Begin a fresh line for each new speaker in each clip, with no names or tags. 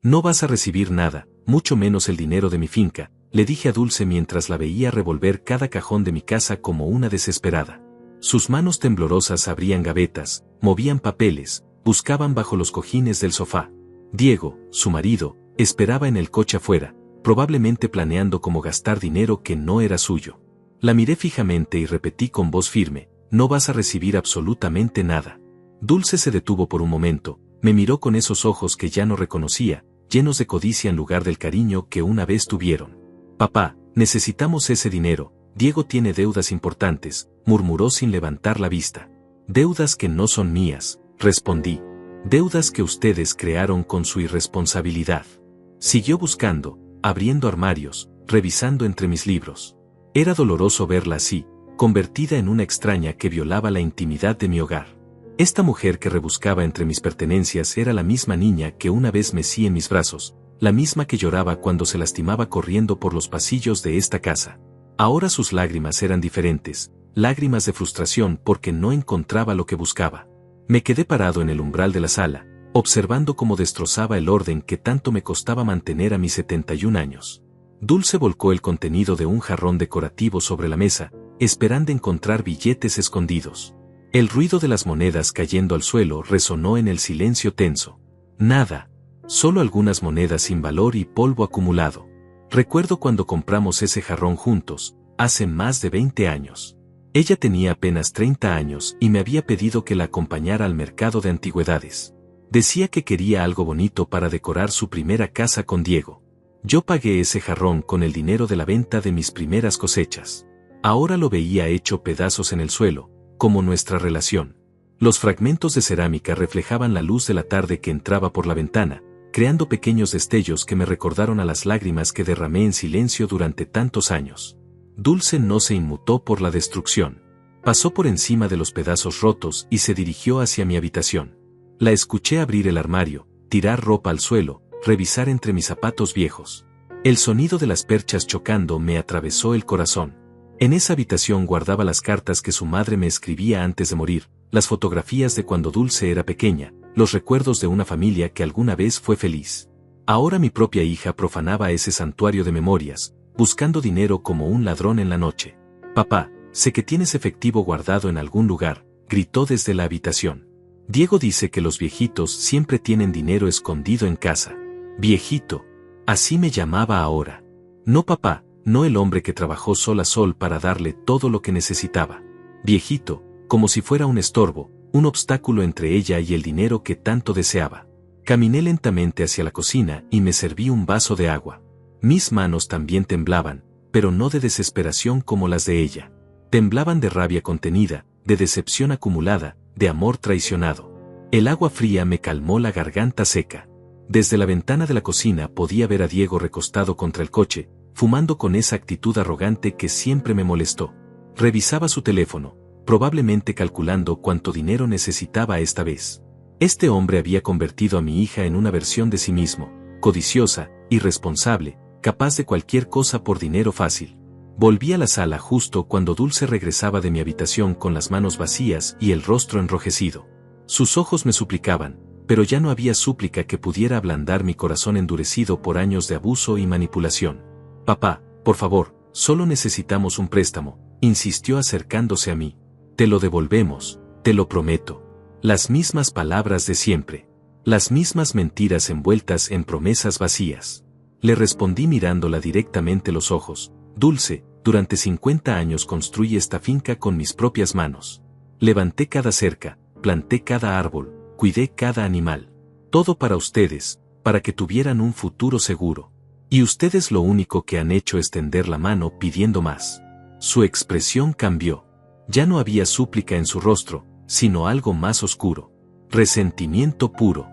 No vas a recibir nada, mucho menos el dinero de mi finca, le dije a Dulce mientras la veía revolver cada cajón de mi casa como una desesperada. Sus manos temblorosas abrían gavetas, movían papeles, buscaban bajo los cojines del sofá. Diego, su marido, esperaba en el coche afuera, probablemente planeando cómo gastar dinero que no era suyo. La miré fijamente y repetí con voz firme, no vas a recibir absolutamente nada. Dulce se detuvo por un momento, me miró con esos ojos que ya no reconocía, llenos de codicia en lugar del cariño que una vez tuvieron. Papá, necesitamos ese dinero, Diego tiene deudas importantes, murmuró sin levantar la vista. Deudas que no son mías, respondí. Deudas que ustedes crearon con su irresponsabilidad. Siguió buscando, abriendo armarios, revisando entre mis libros. Era doloroso verla así, convertida en una extraña que violaba la intimidad de mi hogar. Esta mujer que rebuscaba entre mis pertenencias era la misma niña que una vez mecí en mis brazos, la misma que lloraba cuando se lastimaba corriendo por los pasillos de esta casa. Ahora sus lágrimas eran diferentes, lágrimas de frustración porque no encontraba lo que buscaba. Me quedé parado en el umbral de la sala, observando cómo destrozaba el orden que tanto me costaba mantener a mis 71 años. Dulce volcó el contenido de un jarrón decorativo sobre la mesa, esperando encontrar billetes escondidos. El ruido de las monedas cayendo al suelo resonó en el silencio tenso. Nada. Solo algunas monedas sin valor y polvo acumulado. Recuerdo cuando compramos ese jarrón juntos, hace más de 20 años. Ella tenía apenas 30 años y me había pedido que la acompañara al mercado de antigüedades. Decía que quería algo bonito para decorar su primera casa con Diego. Yo pagué ese jarrón con el dinero de la venta de mis primeras cosechas. Ahora lo veía hecho pedazos en el suelo, como nuestra relación. Los fragmentos de cerámica reflejaban la luz de la tarde que entraba por la ventana, creando pequeños destellos que me recordaron a las lágrimas que derramé en silencio durante tantos años. Dulce no se inmutó por la destrucción. Pasó por encima de los pedazos rotos y se dirigió hacia mi habitación. La escuché abrir el armario, tirar ropa al suelo, revisar entre mis zapatos viejos. El sonido de las perchas chocando me atravesó el corazón. En esa habitación guardaba las cartas que su madre me escribía antes de morir, las fotografías de cuando Dulce era pequeña, los recuerdos de una familia que alguna vez fue feliz. Ahora mi propia hija profanaba ese santuario de memorias, buscando dinero como un ladrón en la noche. Papá, sé que tienes efectivo guardado en algún lugar, gritó desde la habitación. Diego dice que los viejitos siempre tienen dinero escondido en casa. Viejito. Así me llamaba ahora. No papá, no el hombre que trabajó sol a sol para darle todo lo que necesitaba. Viejito, como si fuera un estorbo, un obstáculo entre ella y el dinero que tanto deseaba. Caminé lentamente hacia la cocina y me serví un vaso de agua. Mis manos también temblaban, pero no de desesperación como las de ella. Temblaban de rabia contenida, de decepción acumulada, de amor traicionado. El agua fría me calmó la garganta seca. Desde la ventana de la cocina podía ver a Diego recostado contra el coche, fumando con esa actitud arrogante que siempre me molestó. Revisaba su teléfono, probablemente calculando cuánto dinero necesitaba esta vez. Este hombre había convertido a mi hija en una versión de sí mismo, codiciosa, irresponsable, capaz de cualquier cosa por dinero fácil. Volví a la sala justo cuando Dulce regresaba de mi habitación con las manos vacías y el rostro enrojecido. Sus ojos me suplicaban, pero ya no había súplica que pudiera ablandar mi corazón endurecido por años de abuso y manipulación. Papá, por favor, solo necesitamos un préstamo, insistió acercándose a mí. Te lo devolvemos, te lo prometo. Las mismas palabras de siempre. Las mismas mentiras envueltas en promesas vacías. Le respondí mirándola directamente los ojos. Dulce, durante 50 años construí esta finca con mis propias manos. Levanté cada cerca, planté cada árbol, cuidé cada animal. Todo para ustedes, para que tuvieran un futuro seguro. Y ustedes lo único que han hecho es tender la mano pidiendo más. Su expresión cambió. Ya no había súplica en su rostro, sino algo más oscuro. Resentimiento puro.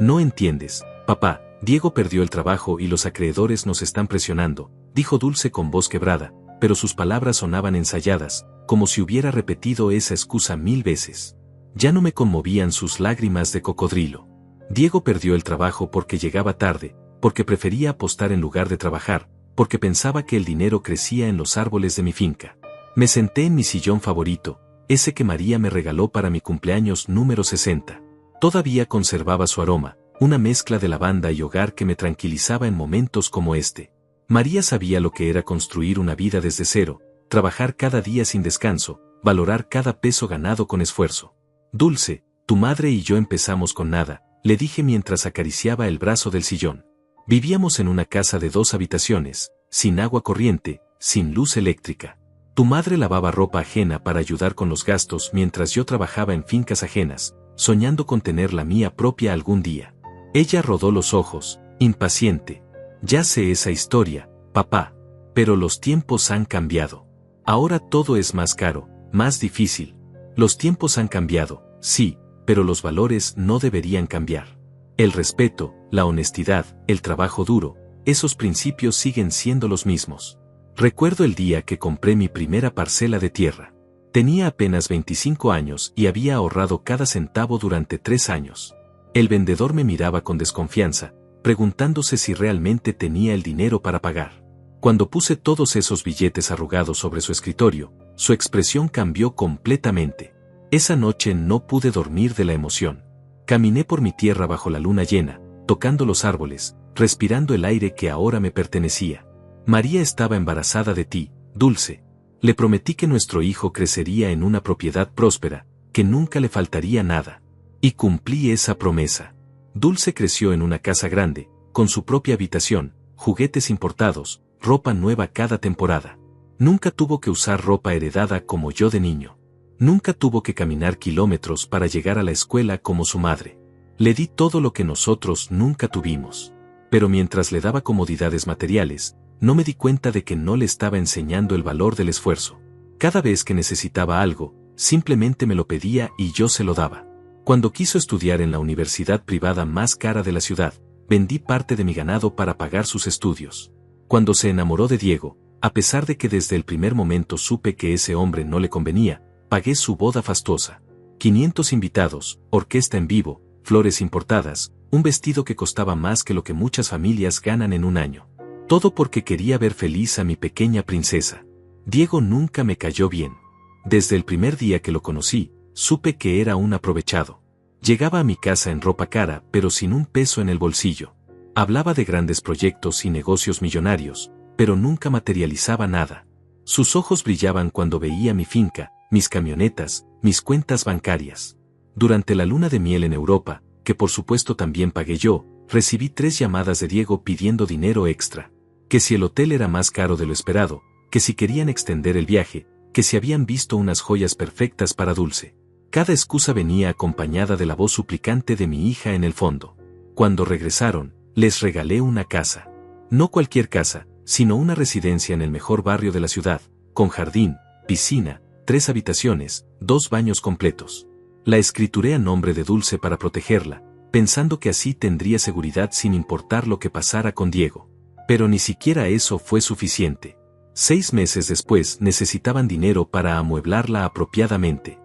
No entiendes, papá, Diego perdió el trabajo y los acreedores nos están presionando, dijo Dulce con voz quebrada, pero sus palabras sonaban ensayadas, como si hubiera repetido esa excusa 1000 veces. Ya no me conmovían sus lágrimas de cocodrilo. Diego perdió el trabajo porque llegaba tarde, porque prefería apostar en lugar de trabajar, porque pensaba que el dinero crecía en los árboles de mi finca. Me senté en mi sillón favorito, ese que María me regaló para mi cumpleaños número 60. Todavía conservaba su aroma, una mezcla de lavanda y hogar que me tranquilizaba en momentos como este. María sabía lo que era construir una vida desde cero, trabajar cada día sin descanso, valorar cada peso ganado con esfuerzo. Dulce, tu madre y yo empezamos con nada, le dije mientras acariciaba el brazo del sillón. Vivíamos en una casa de 2 habitaciones, sin agua corriente, sin luz eléctrica. Tu madre lavaba ropa ajena para ayudar con los gastos mientras yo trabajaba en fincas ajenas, soñando con tener la mía propia algún día. Ella rodó los ojos, impaciente. Ya sé esa historia, papá. Pero los tiempos han cambiado. Ahora todo es más caro, más difícil. Los tiempos han cambiado, sí, pero los valores no deberían cambiar. El respeto, la honestidad, el trabajo duro, esos principios siguen siendo los mismos. Recuerdo el día que compré mi primera parcela de tierra. Tenía apenas 25 años y había ahorrado cada centavo durante 3 años. El vendedor me miraba con desconfianza, preguntándose si realmente tenía el dinero para pagar. Cuando puse todos esos billetes arrugados sobre su escritorio, su expresión cambió completamente. Esa noche no pude dormir de la emoción. Caminé por mi tierra bajo la luna llena, tocando los árboles, respirando el aire que ahora me pertenecía. María estaba embarazada de ti, Dulce. Le prometí que nuestro hijo crecería en una propiedad próspera, que nunca le faltaría nada. Y cumplí esa promesa. Dulce creció en una casa grande, con su propia habitación, juguetes importados, ropa nueva cada temporada. Nunca tuvo que usar ropa heredada como yo de niño. Nunca tuvo que caminar kilómetros para llegar a la escuela como su madre. Le di todo lo que nosotros nunca tuvimos. Pero mientras le daba comodidades materiales, no me di cuenta de que no le estaba enseñando el valor del esfuerzo. Cada vez que necesitaba algo, simplemente me lo pedía y yo se lo daba. Cuando quiso estudiar en la universidad privada más cara de la ciudad, vendí parte de mi ganado para pagar sus estudios. Cuando se enamoró de Diego, a pesar de que desde el primer momento supe que ese hombre no le convenía, pagué su boda fastuosa. 500 invitados, orquesta en vivo, flores importadas, un vestido que costaba más que lo que muchas familias ganan en un año. Todo porque quería ver feliz a mi pequeña princesa. Diego nunca me cayó bien. Desde el primer día que lo conocí, supe que era un aprovechado. Llegaba a mi casa en ropa cara, pero sin un peso en el bolsillo. Hablaba de grandes proyectos y negocios millonarios, pero nunca materializaba nada. Sus ojos brillaban cuando veía mi finca, mis camionetas, mis cuentas bancarias. Durante la luna de miel en Europa, que por supuesto también pagué yo, recibí 3 llamadas de Diego pidiendo dinero extra. Que si el hotel era más caro de lo esperado, que si querían extender el viaje, que si habían visto unas joyas perfectas para Dulce. Cada excusa venía acompañada de la voz suplicante de mi hija en el fondo. Cuando regresaron, les regalé una casa. No cualquier casa, sino una residencia en el mejor barrio de la ciudad, con jardín, piscina, 3 habitaciones, 2 baños completos. La escrituré a nombre de Dulce para protegerla, pensando que así tendría seguridad sin importar lo que pasara con Diego. Pero ni siquiera eso fue suficiente. 6 meses después necesitaban dinero para amueblarla apropiadamente.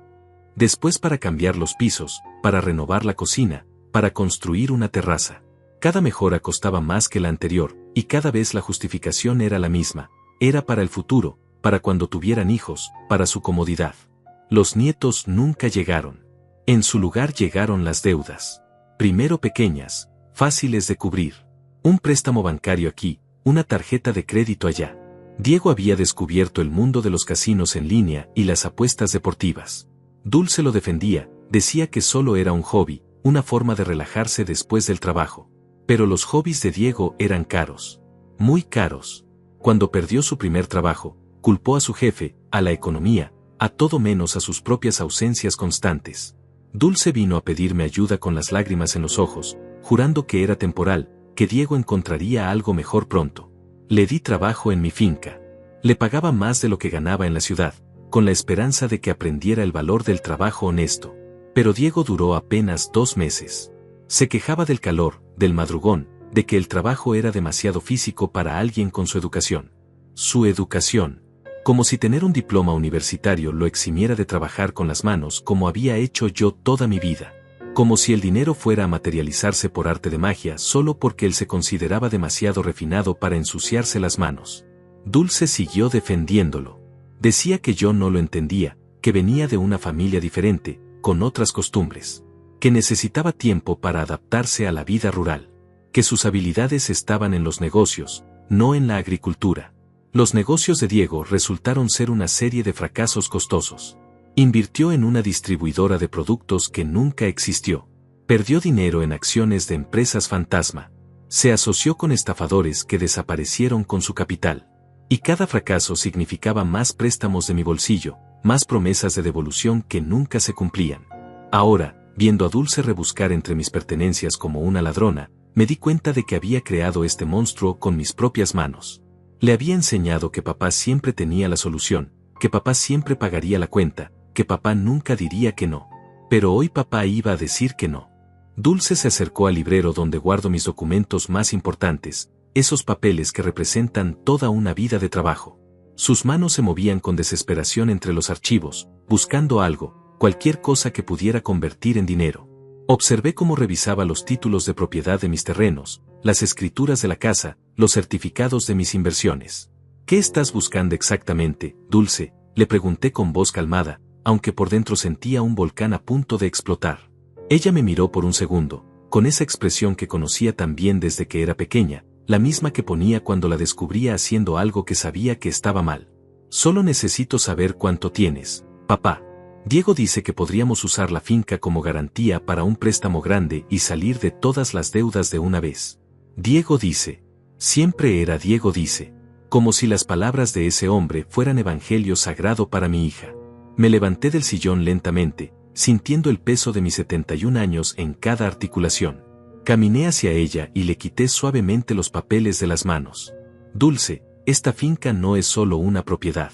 Después para cambiar los pisos, para renovar la cocina, para construir una terraza. Cada mejora costaba más que la anterior, y cada vez la justificación era la misma. Era para el futuro, para cuando tuvieran hijos, para su comodidad. Los nietos nunca llegaron. En su lugar llegaron las deudas. Primero pequeñas, fáciles de cubrir. Un préstamo bancario aquí, una tarjeta de crédito allá. Diego había descubierto el mundo de los casinos en línea y las apuestas deportivas. Dulce lo defendía, decía que solo era un hobby, una forma de relajarse después del trabajo. Pero los hobbies de Diego eran caros. Muy caros. Cuando perdió su primer trabajo, culpó a su jefe, a la economía, a todo menos a sus propias ausencias constantes. Dulce vino a pedirme ayuda con las lágrimas en los ojos, jurando que era temporal, que Diego encontraría algo mejor pronto. Le di trabajo en mi finca. Le pagaba más de lo que ganaba en la ciudad, con la esperanza de que aprendiera el valor del trabajo honesto. Pero Diego duró apenas 2 meses. Se quejaba del calor, del madrugón, de que el trabajo era demasiado físico para alguien con su educación. Su educación. Como si tener un diploma universitario lo eximiera de trabajar con las manos como había hecho yo toda mi vida. Como si el dinero fuera a materializarse por arte de magia solo porque él se consideraba demasiado refinado para ensuciarse las manos. Dulce siguió defendiéndolo. Decía que yo no lo entendía, que venía de una familia diferente, con otras costumbres. que necesitaba tiempo para adaptarse a la vida rural, que sus habilidades estaban en los negocios, no en la agricultura. Los negocios de Diego resultaron ser una serie de fracasos costosos. Invirtió en una distribuidora de productos que nunca existió. Perdió dinero en acciones de empresas fantasma. Se asoció con estafadores que desaparecieron con su capital. Y cada fracaso significaba más préstamos de mi bolsillo, más promesas de devolución que nunca se cumplían. Ahora, viendo a Dulce rebuscar entre mis pertenencias como una ladrona, me di cuenta de que había creado este monstruo con mis propias manos. Le había enseñado que papá siempre tenía la solución, que papá siempre pagaría la cuenta, que papá nunca diría que no. Pero hoy papá iba a decir que no. Dulce se acercó al librero donde guardo mis documentos más importantes, esos papeles que representan toda una vida de trabajo. Sus manos se movían con desesperación entre los archivos, buscando algo, cualquier cosa que pudiera convertir en dinero. Observé cómo revisaba los títulos de propiedad de mis terrenos, las escrituras de la casa, los certificados de mis inversiones. ¿Qué estás buscando exactamente, Dulce?, le pregunté con voz calmada, aunque por dentro sentía un volcán a punto de explotar. Ella me miró por un segundo, con esa expresión que conocía tan bien desde que era pequeña, la misma que ponía cuando la descubría haciendo algo que sabía que estaba mal. Solo necesito saber cuánto tienes, papá. Diego dice que podríamos usar la finca como garantía para un préstamo grande y salir de todas las deudas de una vez. Diego dice. Siempre era Diego dice. Como si las palabras de ese hombre fueran evangelio sagrado para mi hija. Me levanté del sillón lentamente, sintiendo el peso de mis 71 años en cada articulación. Caminé hacia ella y le quité suavemente los papeles de las manos. Dulce, esta finca no es solo una propiedad.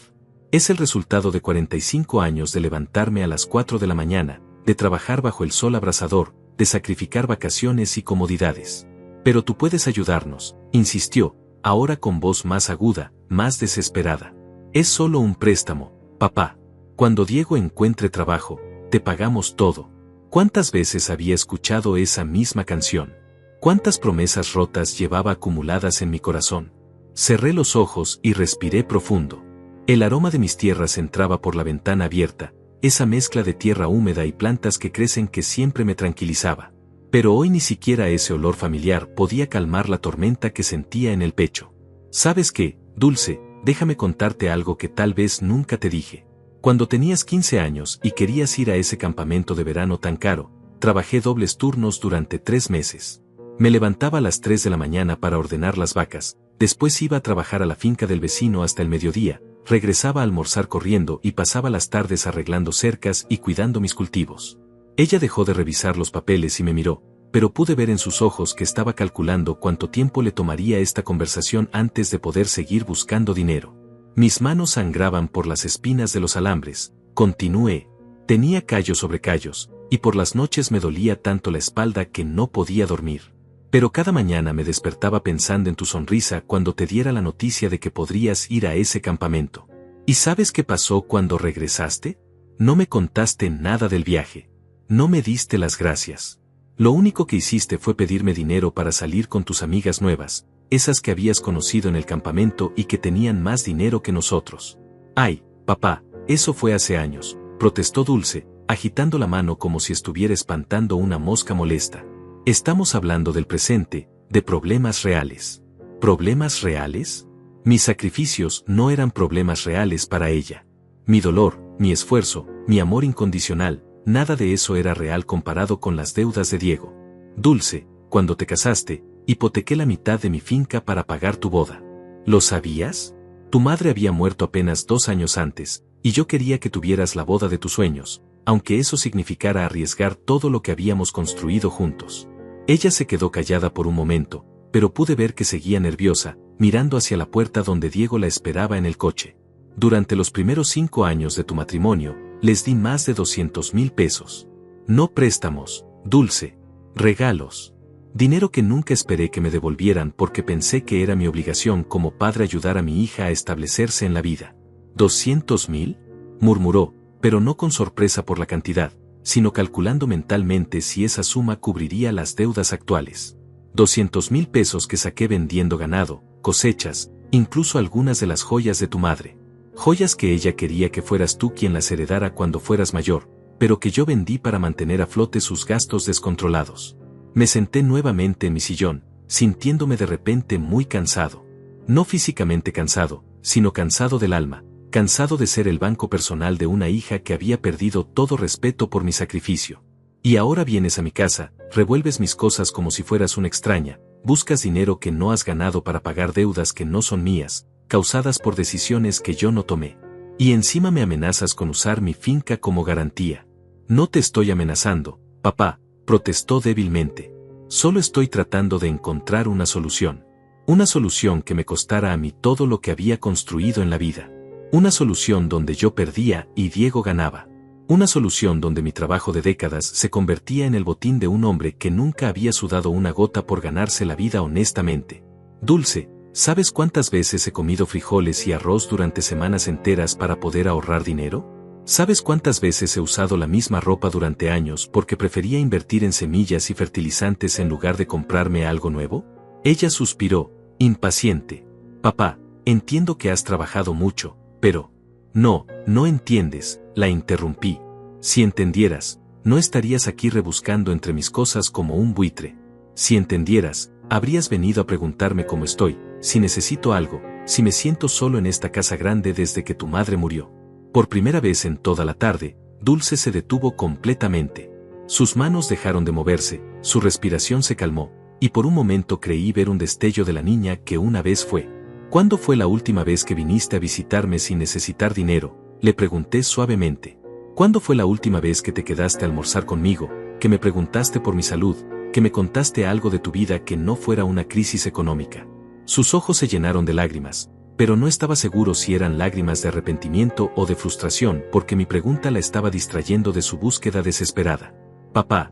Es el resultado de 45 años de levantarme a las 4 de la mañana, de trabajar bajo el sol abrasador, de sacrificar vacaciones y comodidades. Pero tú puedes ayudarnos, insistió, ahora con voz más aguda, más desesperada. Es solo un préstamo, papá. Cuando Diego encuentre trabajo, te pagamos todo. ¿Cuántas veces había escuchado esa misma canción? ¿Cuántas promesas rotas llevaba acumuladas en mi corazón? Cerré los ojos y respiré profundo. El aroma de mis tierras entraba por la ventana abierta, esa mezcla de tierra húmeda y plantas que crecen que siempre me tranquilizaba. Pero hoy ni siquiera ese olor familiar podía calmar la tormenta que sentía en el pecho. ¿Sabes qué, Dulce? Déjame contarte algo que tal vez nunca te dije. Cuando tenías 15 años y querías ir a ese campamento de verano tan caro, trabajé dobles turnos durante 3 meses. Me levantaba a las 3 de la mañana para ordenar las vacas, después iba a trabajar a la finca del vecino hasta el mediodía, regresaba a almorzar corriendo y pasaba las tardes arreglando cercas y cuidando mis cultivos. Ella dejó de revisar los papeles y me miró, pero pude ver en sus ojos que estaba calculando cuánto tiempo le tomaría esta conversación antes de poder seguir buscando dinero. Mis manos sangraban por las espinas de los alambres, continué. Tenía callos sobre callos, y por las noches me dolía tanto la espalda que no podía dormir. Pero cada mañana me despertaba pensando en tu sonrisa cuando te diera la noticia de que podrías ir a ese campamento. ¿Y sabes qué pasó cuando regresaste? No me contaste nada del viaje. No me diste las gracias. Lo único que hiciste fue pedirme dinero para salir con tus amigas nuevas, esas que habías conocido en el campamento y que tenían más dinero que nosotros. Ay, papá, eso fue hace años, protestó Dulce, agitando la mano como si estuviera espantando una mosca molesta. Estamos hablando del presente, de problemas reales. ¿Problemas reales? Mis sacrificios no eran problemas reales para ella. Mi dolor, mi esfuerzo, mi amor incondicional, nada de eso era real comparado con las deudas de Diego. Dulce, cuando te casaste, hipotequé la mitad de mi finca para pagar tu boda. ¿Lo sabías? Tu madre había muerto apenas 2 años antes, y yo quería que tuvieras la boda de tus sueños, aunque eso significara arriesgar todo lo que habíamos construido juntos. Ella se quedó callada por un momento, pero pude ver que seguía nerviosa, mirando hacia la puerta donde Diego la esperaba en el coche. Durante los primeros 5 años de tu matrimonio, les di más de 200,000 pesos. No préstamos, Dulce. Regalos. Dinero que nunca esperé que me devolvieran porque pensé que era mi obligación como padre ayudar a mi hija a establecerse en la vida. ¿200,000? Murmuró, pero no con sorpresa por la cantidad, sino calculando mentalmente si esa suma cubriría las deudas actuales. 200,000 pesos que saqué vendiendo ganado, cosechas, incluso algunas de las joyas de tu madre. Joyas que ella quería que fueras tú quien las heredara cuando fueras mayor, pero que yo vendí para mantener a flote sus gastos descontrolados. Me senté nuevamente en mi sillón, sintiéndome de repente muy cansado. No físicamente cansado, sino cansado del alma, cansado de ser el banco personal de una hija que había perdido todo respeto por mi sacrificio. Y ahora vienes a mi casa, revuelves mis cosas como si fueras una extraña, buscas dinero que no has ganado para pagar deudas que no son mías, causadas por decisiones que yo no tomé. Y encima me amenazas con usar mi finca como garantía. No te estoy amenazando, papá, protestó débilmente. Solo estoy tratando de encontrar una solución. Una solución que me costara a mí todo lo que había construido en la vida. Una solución donde yo perdía y Diego ganaba. Una solución donde mi trabajo de décadas se convertía en el botín de un hombre que nunca había sudado una gota por ganarse la vida honestamente. Dulce, ¿sabes cuántas veces he comido frijoles y arroz durante semanas enteras para poder ahorrar dinero? ¿Sabes cuántas veces he usado la misma ropa durante años porque prefería invertir en semillas y fertilizantes en lugar de comprarme algo nuevo? Ella suspiró, impaciente. Papá, entiendo que has trabajado mucho, pero... No entiendes, la interrumpí. Si entendieras, no estarías aquí rebuscando entre mis cosas como un buitre. Si entendieras, habrías venido a preguntarme cómo estoy, si necesito algo, si me siento solo en esta casa grande desde que tu madre murió. Por primera vez en toda la tarde, Dulce se detuvo completamente. Sus manos dejaron de moverse, su respiración se calmó, y por un momento creí ver un destello de la niña que una vez fue. ¿Cuándo fue la última vez que viniste a visitarme sin necesitar dinero?, le pregunté suavemente. ¿Cuándo fue la última vez que te quedaste a almorzar conmigo, que me preguntaste por mi salud, que me contaste algo de tu vida que no fuera una crisis económica? Sus ojos se llenaron de lágrimas, pero no estaba seguro si eran lágrimas de arrepentimiento o de frustración porque mi pregunta la estaba distrayendo de su búsqueda desesperada. Papá,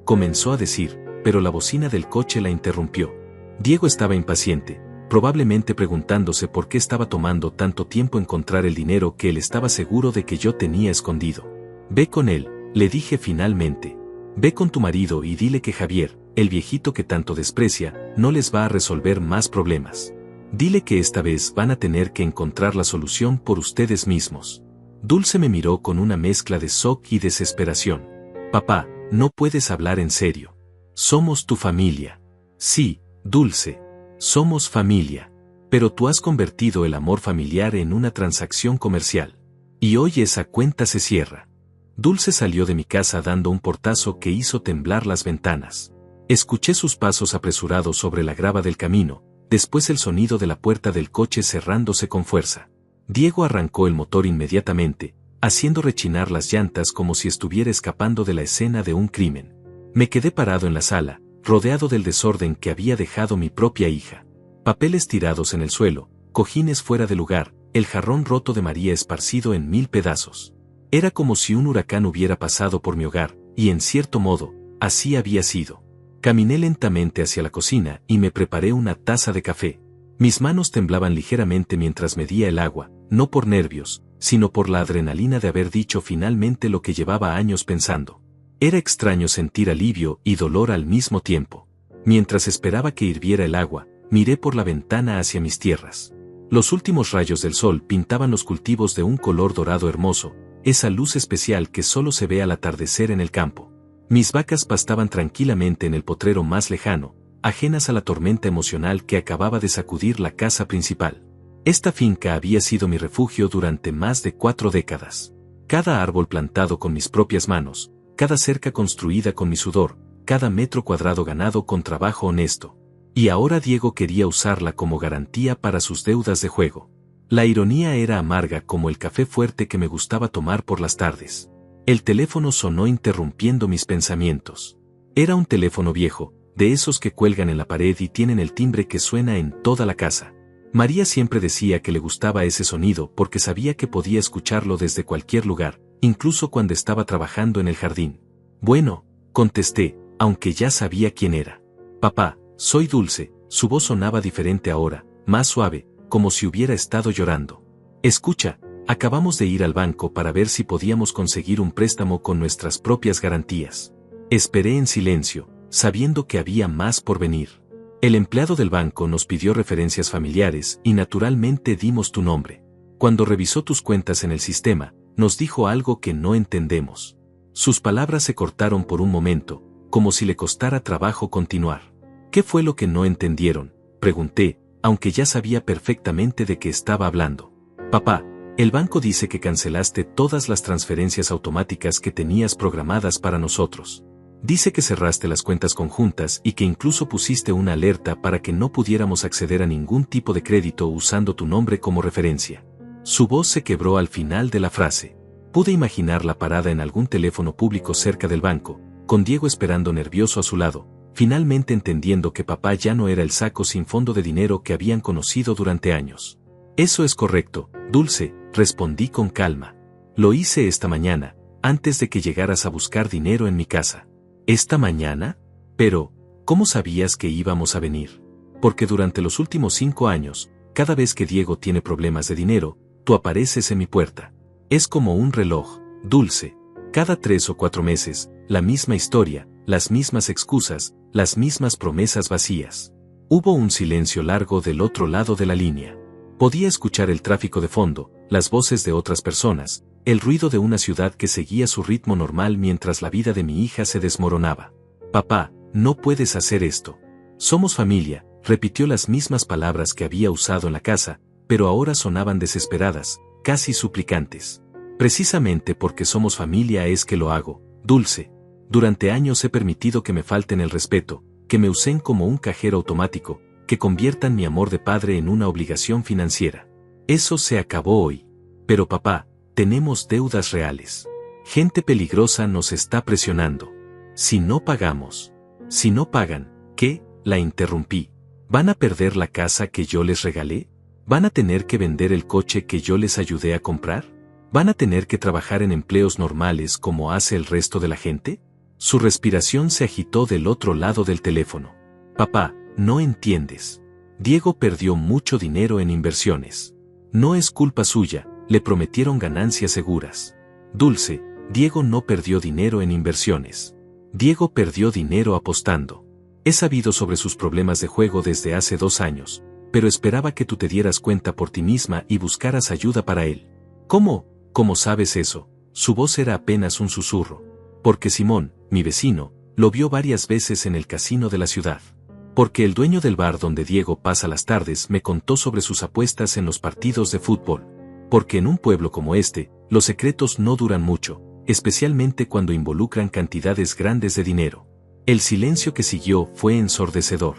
comenzó a decir, pero la bocina del coche la interrumpió. Diego estaba impaciente, probablemente preguntándose por qué estaba tomando tanto tiempo encontrar el dinero que él estaba seguro de que yo tenía escondido. Ve con él, le dije finalmente. Ve con tu marido y dile que Javier, el viejito que tanto desprecia, no les va a resolver más problemas. Dile que esta vez van a tener que encontrar la solución por ustedes mismos. Dulce me miró con una mezcla de shock y desesperación. Papá, no puedes hablar en serio. Somos tu familia. Sí, Dulce. Somos familia. Pero tú has convertido el amor familiar en una transacción comercial. Y hoy esa cuenta se cierra. Dulce salió de mi casa dando un portazo que hizo temblar las ventanas. Escuché sus pasos apresurados sobre la grava del camino, después el sonido de la puerta del coche cerrándose con fuerza. Diego arrancó el motor inmediatamente, haciendo rechinar las llantas como si estuviera escapando de la escena de un crimen. Me quedé parado en la sala, rodeado del desorden que había dejado mi propia hija. Papeles tirados en el suelo, cojines fuera de lugar, el jarrón roto de María esparcido en 1000 pedazos. Era como si un huracán hubiera pasado por mi hogar, y en cierto modo, así había sido. Caminé lentamente hacia la cocina y me preparé una taza de café. Mis manos temblaban ligeramente mientras medía el agua, no por nervios, sino por la adrenalina de haber dicho finalmente lo que llevaba años pensando. Era extraño sentir alivio y dolor al mismo tiempo. Mientras esperaba que hirviera el agua, miré por la ventana hacia mis tierras. Los últimos rayos del sol pintaban los cultivos de un color dorado hermoso, esa luz especial que solo se ve al atardecer en el campo. Mis vacas pastaban tranquilamente en el potrero más lejano, ajenas a la tormenta emocional que acababa de sacudir la casa principal. Esta finca había sido mi refugio durante más de 4 décadas. Cada árbol plantado con mis propias manos, cada cerca construida con mi sudor, cada metro cuadrado ganado con trabajo honesto. Y ahora Diego quería usarla como garantía para sus deudas de juego. La ironía era amarga como el café fuerte que me gustaba tomar por las tardes. El teléfono sonó interrumpiendo mis pensamientos. Era un teléfono viejo, de esos que cuelgan en la pared y tienen el timbre que suena en toda la casa. María siempre decía que le gustaba ese sonido porque sabía que podía escucharlo desde cualquier lugar, incluso cuando estaba trabajando en el jardín. Bueno, contesté, aunque ya sabía quién era. Papá, soy Dulce. Su voz sonaba diferente ahora, más suave, como si hubiera estado llorando. Escucha, acabamos de ir al banco para ver si podíamos conseguir un préstamo con nuestras propias garantías. Esperé en silencio, sabiendo que había más por venir. El empleado del banco nos pidió referencias familiares y naturalmente dimos tu nombre. Cuando revisó tus cuentas en el sistema, nos dijo algo que no entendemos. Sus palabras se cortaron por un momento, como si le costara trabajo continuar. ¿Qué fue lo que no entendieron?, pregunté, aunque ya sabía perfectamente de qué estaba hablando. Papá, el banco dice que cancelaste todas las transferencias automáticas que tenías programadas para nosotros. Dice que cerraste las cuentas conjuntas y que incluso pusiste una alerta para que no pudiéramos acceder a ningún tipo de crédito usando tu nombre como referencia. Su voz se quebró al final de la frase. Pude imaginarla parada en algún teléfono público cerca del banco, con Diego esperando nervioso a su lado, finalmente entendiendo que papá ya no era el saco sin fondo de dinero que habían conocido durante años. Eso es correcto, Dulce, respondí con calma. Lo hice esta mañana, antes de que llegaras a buscar dinero en mi casa. ¿Esta mañana? Pero, ¿cómo sabías que íbamos a venir? Porque durante los últimos 5 años, cada vez que Diego tiene problemas de dinero, tú apareces en mi puerta. Es como un reloj, Dulce. Cada 3 o 4 meses, la misma historia, las mismas excusas, las mismas promesas vacías. Hubo un silencio largo del otro lado de la línea. Podía escuchar el tráfico de fondo, las voces de otras personas, el ruido de una ciudad que seguía su ritmo normal mientras la vida de mi hija se desmoronaba. Papá, no puedes hacer esto. Somos familia, repitió las mismas palabras que había usado en la casa, pero ahora sonaban desesperadas, casi suplicantes. Precisamente porque somos familia es que lo hago, Dulce. Durante años he permitido que me falten el respeto, que me usen como un cajero automático, que conviertan mi amor de padre en una obligación financiera. Eso se acabó hoy. Pero papá, tenemos deudas reales. Gente peligrosa nos está presionando. Si no pagamos. Si no pagan, ¿qué? La interrumpí. ¿Van a perder la casa que yo les regalé? ¿Van a tener que vender el coche que yo les ayudé a comprar? ¿Van a tener que trabajar en empleos normales como hace el resto de la gente? Su respiración se agitó del otro lado del teléfono. Papá, no entiendes. Diego perdió mucho dinero en inversiones. No es culpa suya, le prometieron ganancias seguras. Dulce, Diego no perdió dinero en inversiones. Diego perdió dinero apostando. He sabido sobre sus problemas de juego desde hace 2 años, pero esperaba que tú te dieras cuenta por ti misma y buscaras ayuda para él. ¿Cómo? ¿Cómo sabes eso? Su voz era apenas un susurro. Porque Simón, mi vecino, lo vio varias veces en el casino de la ciudad. Porque el dueño del bar donde Diego pasa las tardes me contó sobre sus apuestas en los partidos de fútbol. Porque en un pueblo como este, los secretos no duran mucho, especialmente cuando involucran cantidades grandes de dinero. El silencio que siguió fue ensordecedor.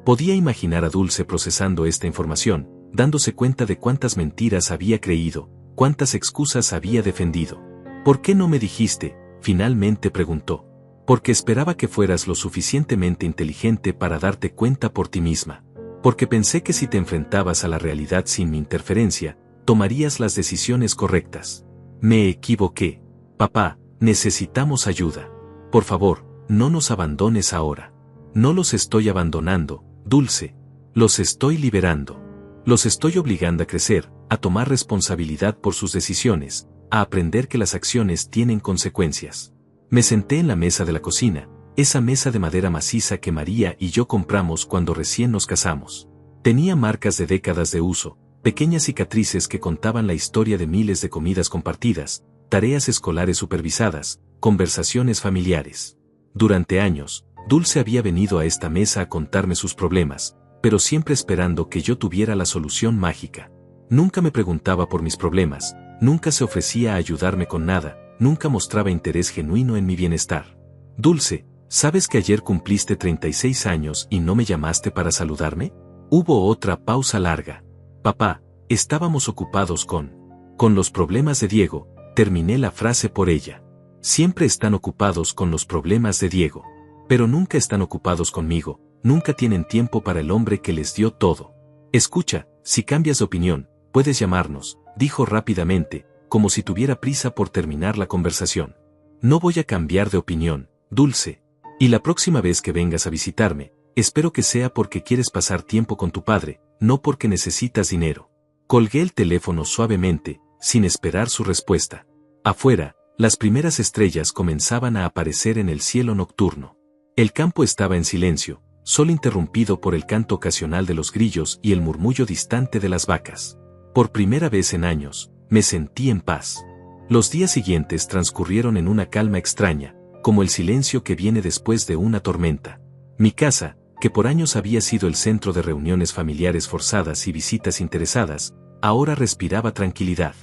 Podía imaginar a Dulce procesando esta información, dándose cuenta de cuántas mentiras había creído, cuántas excusas había defendido. ¿Por qué no me dijiste?, finalmente preguntó. Porque esperaba que fueras lo suficientemente inteligente para darte cuenta por ti misma. Porque pensé que si te enfrentabas a la realidad sin mi interferencia, tomarías las decisiones correctas. Me equivoqué. Papá, necesitamos ayuda. Por favor, no nos abandones ahora. No los estoy abandonando, Dulce. Los estoy liberando. Los estoy obligando a crecer, a tomar responsabilidad por sus decisiones, a aprender que las acciones tienen consecuencias. Me senté en la mesa de la cocina, esa mesa de madera maciza que María y yo compramos cuando recién nos casamos. Tenía marcas de décadas de uso, pequeñas cicatrices que contaban la historia de miles de comidas compartidas, tareas escolares supervisadas, conversaciones familiares. Durante años, Dulce había venido a esta mesa a contarme sus problemas, pero siempre esperando que yo tuviera la solución mágica. Nunca me preguntaba por mis problemas, nunca se ofrecía a ayudarme con nada, nunca mostraba interés genuino en mi bienestar. Dulce, ¿sabes que ayer cumpliste 36 años y no me llamaste para saludarme? Hubo otra pausa larga. Papá, estábamos ocupados con los problemas de Diego, terminé la frase por ella. Siempre están ocupados con los problemas de Diego. Pero nunca están ocupados conmigo, nunca tienen tiempo para el hombre que les dio todo. Escucha, si cambias de opinión, puedes llamarnos, dijo rápidamente, como si tuviera prisa por terminar la conversación. No voy a cambiar de opinión, Dulce. Y la próxima vez que vengas a visitarme, espero que sea porque quieres pasar tiempo con tu padre, no porque necesitas dinero. Colgué el teléfono suavemente, sin esperar su respuesta. Afuera, las primeras estrellas comenzaban a aparecer en el cielo nocturno. El campo estaba en silencio, solo interrumpido por el canto ocasional de los grillos y el murmullo distante de las vacas. Por primera vez en años, me sentí en paz. Los días siguientes transcurrieron en una calma extraña, como el silencio que viene después de una tormenta. Mi casa, que por años había sido el centro de reuniones familiares forzadas y visitas interesadas, ahora respiraba tranquilidad.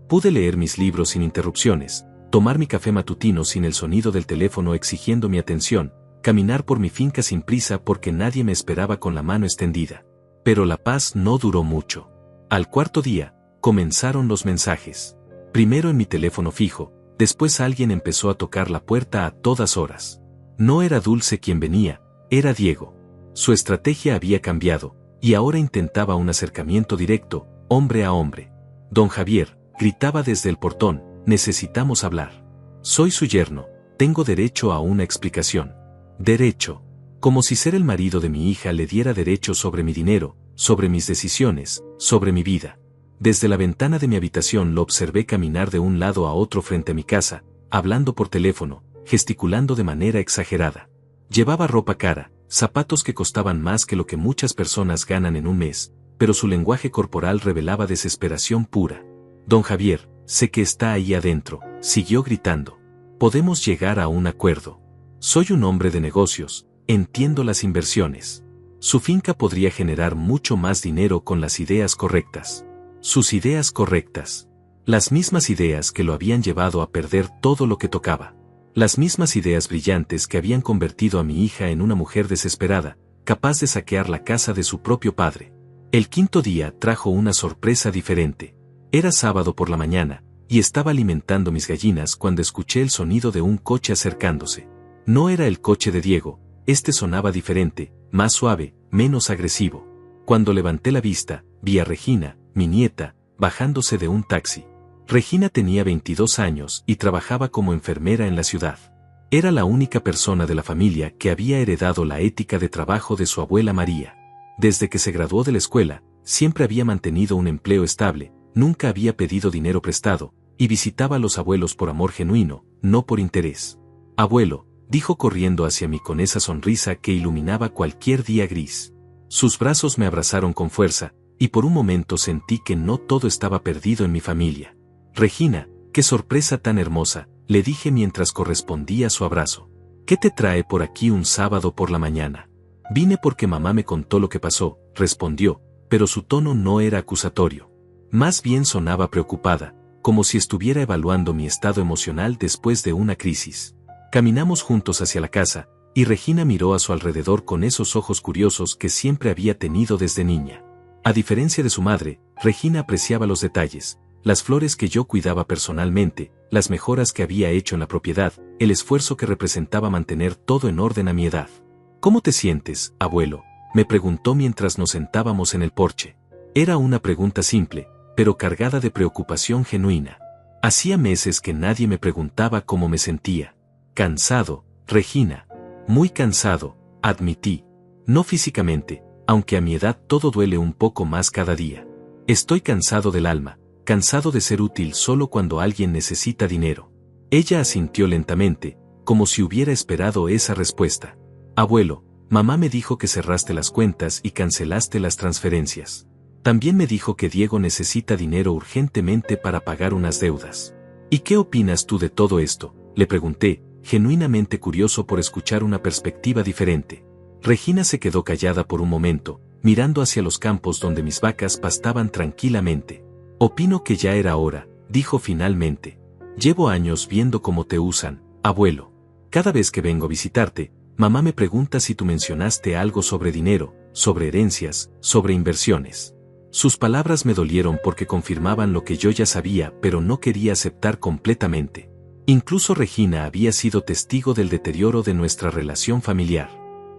Pude leer mis libros sin interrupciones, tomar mi café matutino sin el sonido del teléfono exigiendo mi atención, caminar por mi finca sin prisa porque nadie me esperaba con la mano extendida. Pero la paz no duró mucho. Al cuarto día, comenzaron los mensajes. Primero en mi teléfono fijo, después alguien empezó a tocar la puerta a todas horas. No era Dulce quien venía, era Diego. Su estrategia había cambiado, y ahora intentaba un acercamiento directo, hombre a hombre. Don Javier, gritaba desde el portón, necesitamos hablar. Soy su yerno, tengo derecho a una explicación. Derecho. Como si ser el marido de mi hija le diera derecho sobre mi dinero, sobre mis decisiones, sobre mi vida. Desde la ventana de mi habitación lo observé caminar de un lado a otro frente a mi casa, hablando por teléfono, gesticulando de manera exagerada. Llevaba ropa cara, zapatos que costaban más que lo que muchas personas ganan en un mes, pero su lenguaje corporal revelaba desesperación pura. Don Javier, sé que está ahí adentro, siguió gritando. Podemos llegar a un acuerdo. Soy un hombre de negocios, entiendo las inversiones. Su finca podría generar mucho más dinero con las ideas correctas. Sus ideas correctas. Las mismas ideas que lo habían llevado a perder todo lo que tocaba. Las mismas ideas brillantes que habían convertido a mi hija en una mujer desesperada, capaz de saquear la casa de su propio padre. El quinto día trajo una sorpresa diferente. Era sábado por la mañana, y estaba alimentando mis gallinas cuando escuché el sonido de un coche acercándose. No era el coche de Diego, este sonaba diferente, más suave, menos agresivo. Cuando levanté la vista, vi a Regina, mi nieta, bajándose de un taxi. Regina tenía 22 años y trabajaba como enfermera en la ciudad. Era la única persona de la familia que había heredado la ética de trabajo de su abuela María. Desde que se graduó de la escuela, siempre había mantenido un empleo estable, nunca había pedido dinero prestado, y visitaba a los abuelos por amor genuino, no por interés. Abuelo, dijo corriendo hacia mí con esa sonrisa que iluminaba cualquier día gris. Sus brazos me abrazaron con fuerza, y por un momento sentí que no todo estaba perdido en mi familia. Regina, qué sorpresa tan hermosa, le dije mientras correspondía su abrazo. ¿Qué te trae por aquí un sábado por la mañana? Vine porque mamá me contó lo que pasó, respondió, pero su tono no era acusatorio. Más bien sonaba preocupada, como si estuviera evaluando mi estado emocional después de una crisis. Caminamos juntos hacia la casa, y Regina miró a su alrededor con esos ojos curiosos que siempre había tenido desde niña. A diferencia de su madre, Regina apreciaba los detalles, las flores que yo cuidaba personalmente, las mejoras que había hecho en la propiedad, el esfuerzo que representaba mantener todo en orden a mi edad. ¿Cómo te sientes, abuelo?, me preguntó mientras nos sentábamos en el porche. Era una pregunta simple, pero cargada de preocupación genuina. Hacía meses que nadie me preguntaba cómo me sentía. Cansado, Regina. Muy cansado, admití. No físicamente, aunque a mi edad todo duele un poco más cada día. Estoy cansado del alma, cansado de ser útil solo cuando alguien necesita dinero. Ella asintió lentamente, como si hubiera esperado esa respuesta. Abuelo, mamá me dijo que cerraste las cuentas y cancelaste las transferencias. También me dijo que Diego necesita dinero urgentemente para pagar unas deudas. ¿Y qué opinas tú de todo esto?, le pregunté, genuinamente curioso por escuchar una perspectiva diferente. Regina se quedó callada por un momento, mirando hacia los campos donde mis vacas pastaban tranquilamente. Opino que ya era hora, dijo finalmente. Llevo años viendo cómo te usan, abuelo. Cada vez que vengo a visitarte, mamá me pregunta si tú mencionaste algo sobre dinero, sobre herencias, sobre inversiones. Sus palabras me dolieron porque confirmaban lo que yo ya sabía, pero no quería aceptar completamente. Incluso Regina había sido testigo del deterioro de nuestra relación familiar.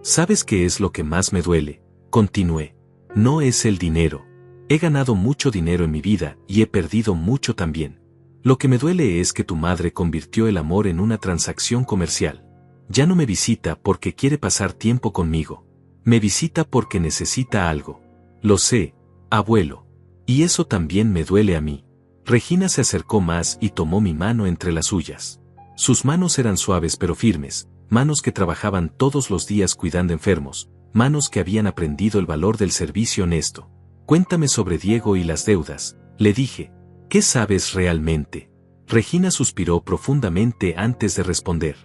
¿Sabes qué es lo que más me duele?, continué. No es el dinero. He ganado mucho dinero en mi vida y he perdido mucho también. Lo que me duele es que tu madre convirtió el amor en una transacción comercial. Ya no me visita porque quiere pasar tiempo conmigo. Me visita porque necesita algo. Lo sé, abuelo. Y eso también me duele a mí. Regina se acercó más y tomó mi mano entre las suyas. Sus manos eran suaves pero firmes, manos que trabajaban todos los días cuidando enfermos, manos que habían aprendido el valor del servicio honesto. Cuéntame sobre Diego y las deudas, le dije. ¿Qué sabes realmente? Regina suspiró profundamente antes de responder.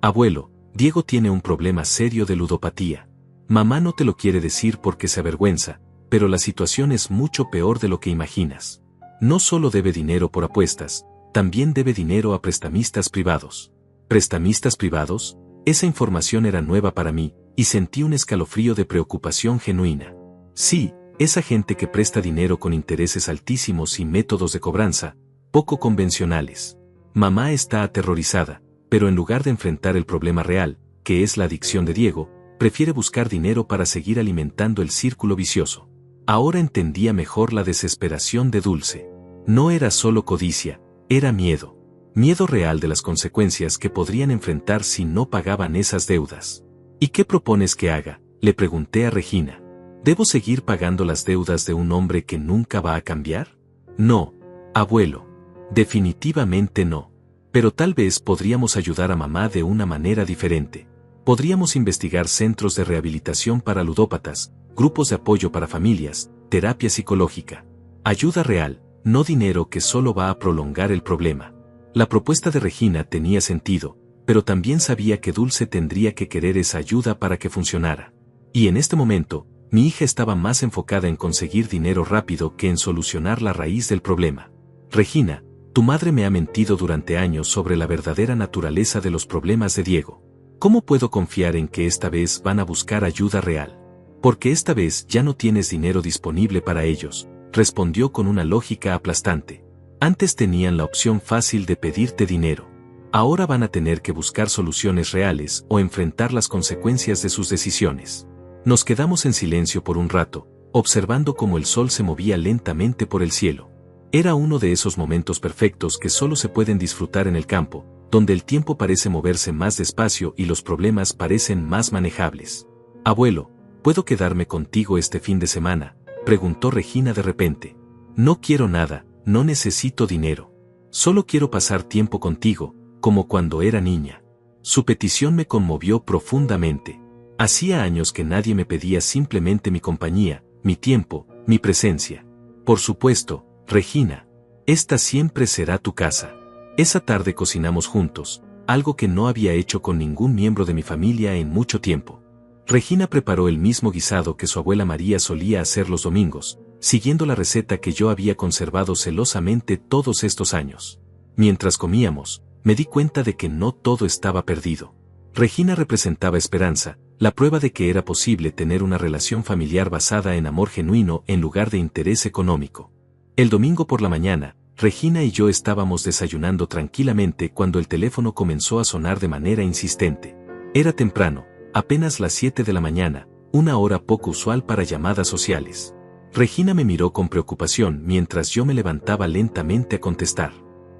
Abuelo, Diego tiene un problema serio de ludopatía. Mamá no te lo quiere decir porque se avergüenza, pero la situación es mucho peor de lo que imaginas. No solo debe dinero por apuestas, también debe dinero a prestamistas privados. ¿Prestamistas privados? Esa información era nueva para mí, y sentí un escalofrío de preocupación genuina. Sí, esa gente que presta dinero con intereses altísimos y métodos de cobranza, poco convencionales. Mamá está aterrorizada, pero en lugar de enfrentar el problema real, que es la adicción de Diego, prefiere buscar dinero para seguir alimentando el círculo vicioso. Ahora entendía mejor la desesperación de Dulce. No era solo codicia, era miedo. Miedo real de las consecuencias que podrían enfrentar si no pagaban esas deudas. ¿Y qué propones que haga?, le pregunté a Regina. ¿Debo seguir pagando las deudas de un hombre que nunca va a cambiar? No, abuelo. Definitivamente no. Pero tal vez podríamos ayudar a mamá de una manera diferente. Podríamos investigar centros de rehabilitación para ludópatas, grupos de apoyo para familias, terapia psicológica. Ayuda real, no dinero que solo va a prolongar el problema. La propuesta de Regina tenía sentido, pero también sabía que Dulce tendría que querer esa ayuda para que funcionara. Y en este momento, mi hija estaba más enfocada en conseguir dinero rápido que en solucionar la raíz del problema. Regina, tu madre me ha mentido durante años sobre la verdadera naturaleza de los problemas de Diego. ¿Cómo puedo confiar en que esta vez van a buscar ayuda real? Porque esta vez ya no tienes dinero disponible para ellos, respondió con una lógica aplastante. Antes tenían la opción fácil de pedirte dinero. Ahora van a tener que buscar soluciones reales o enfrentar las consecuencias de sus decisiones. Nos quedamos en silencio por un rato, observando cómo el sol se movía lentamente por el cielo. Era uno de esos momentos perfectos que solo se pueden disfrutar en el campo, donde el tiempo parece moverse más despacio y los problemas parecen más manejables. Abuelo, ¿puedo quedarme contigo este fin de semana?, preguntó Regina de repente. No quiero nada, no necesito dinero. Solo quiero pasar tiempo contigo, como cuando era niña. Su petición me conmovió profundamente. Hacía años que nadie me pedía simplemente mi compañía, mi tiempo, mi presencia. Por supuesto, Regina. Esta siempre será tu casa. Esa tarde cocinamos juntos, algo que no había hecho con ningún miembro de mi familia en mucho tiempo. Regina preparó el mismo guisado que su abuela María solía hacer los domingos, siguiendo la receta que yo había conservado celosamente todos estos años. Mientras comíamos, me di cuenta de que no todo estaba perdido. Regina representaba esperanza, la prueba de que era posible tener una relación familiar basada en amor genuino en lugar de interés económico. El domingo por la mañana, Regina y yo estábamos desayunando tranquilamente cuando el teléfono comenzó a sonar de manera insistente. Era temprano, apenas las 7 de la mañana, una hora poco usual para llamadas sociales. Regina me miró con preocupación mientras yo me levantaba lentamente a contestar.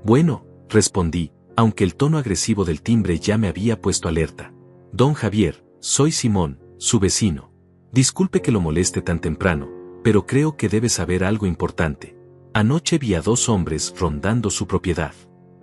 Bueno, respondí, aunque el tono agresivo del timbre ya me había puesto alerta. Don Javier, soy Simón, su vecino. Disculpe que lo moleste tan temprano, pero creo que debe saber algo importante. Anoche vi a 2 hombres rondando su propiedad.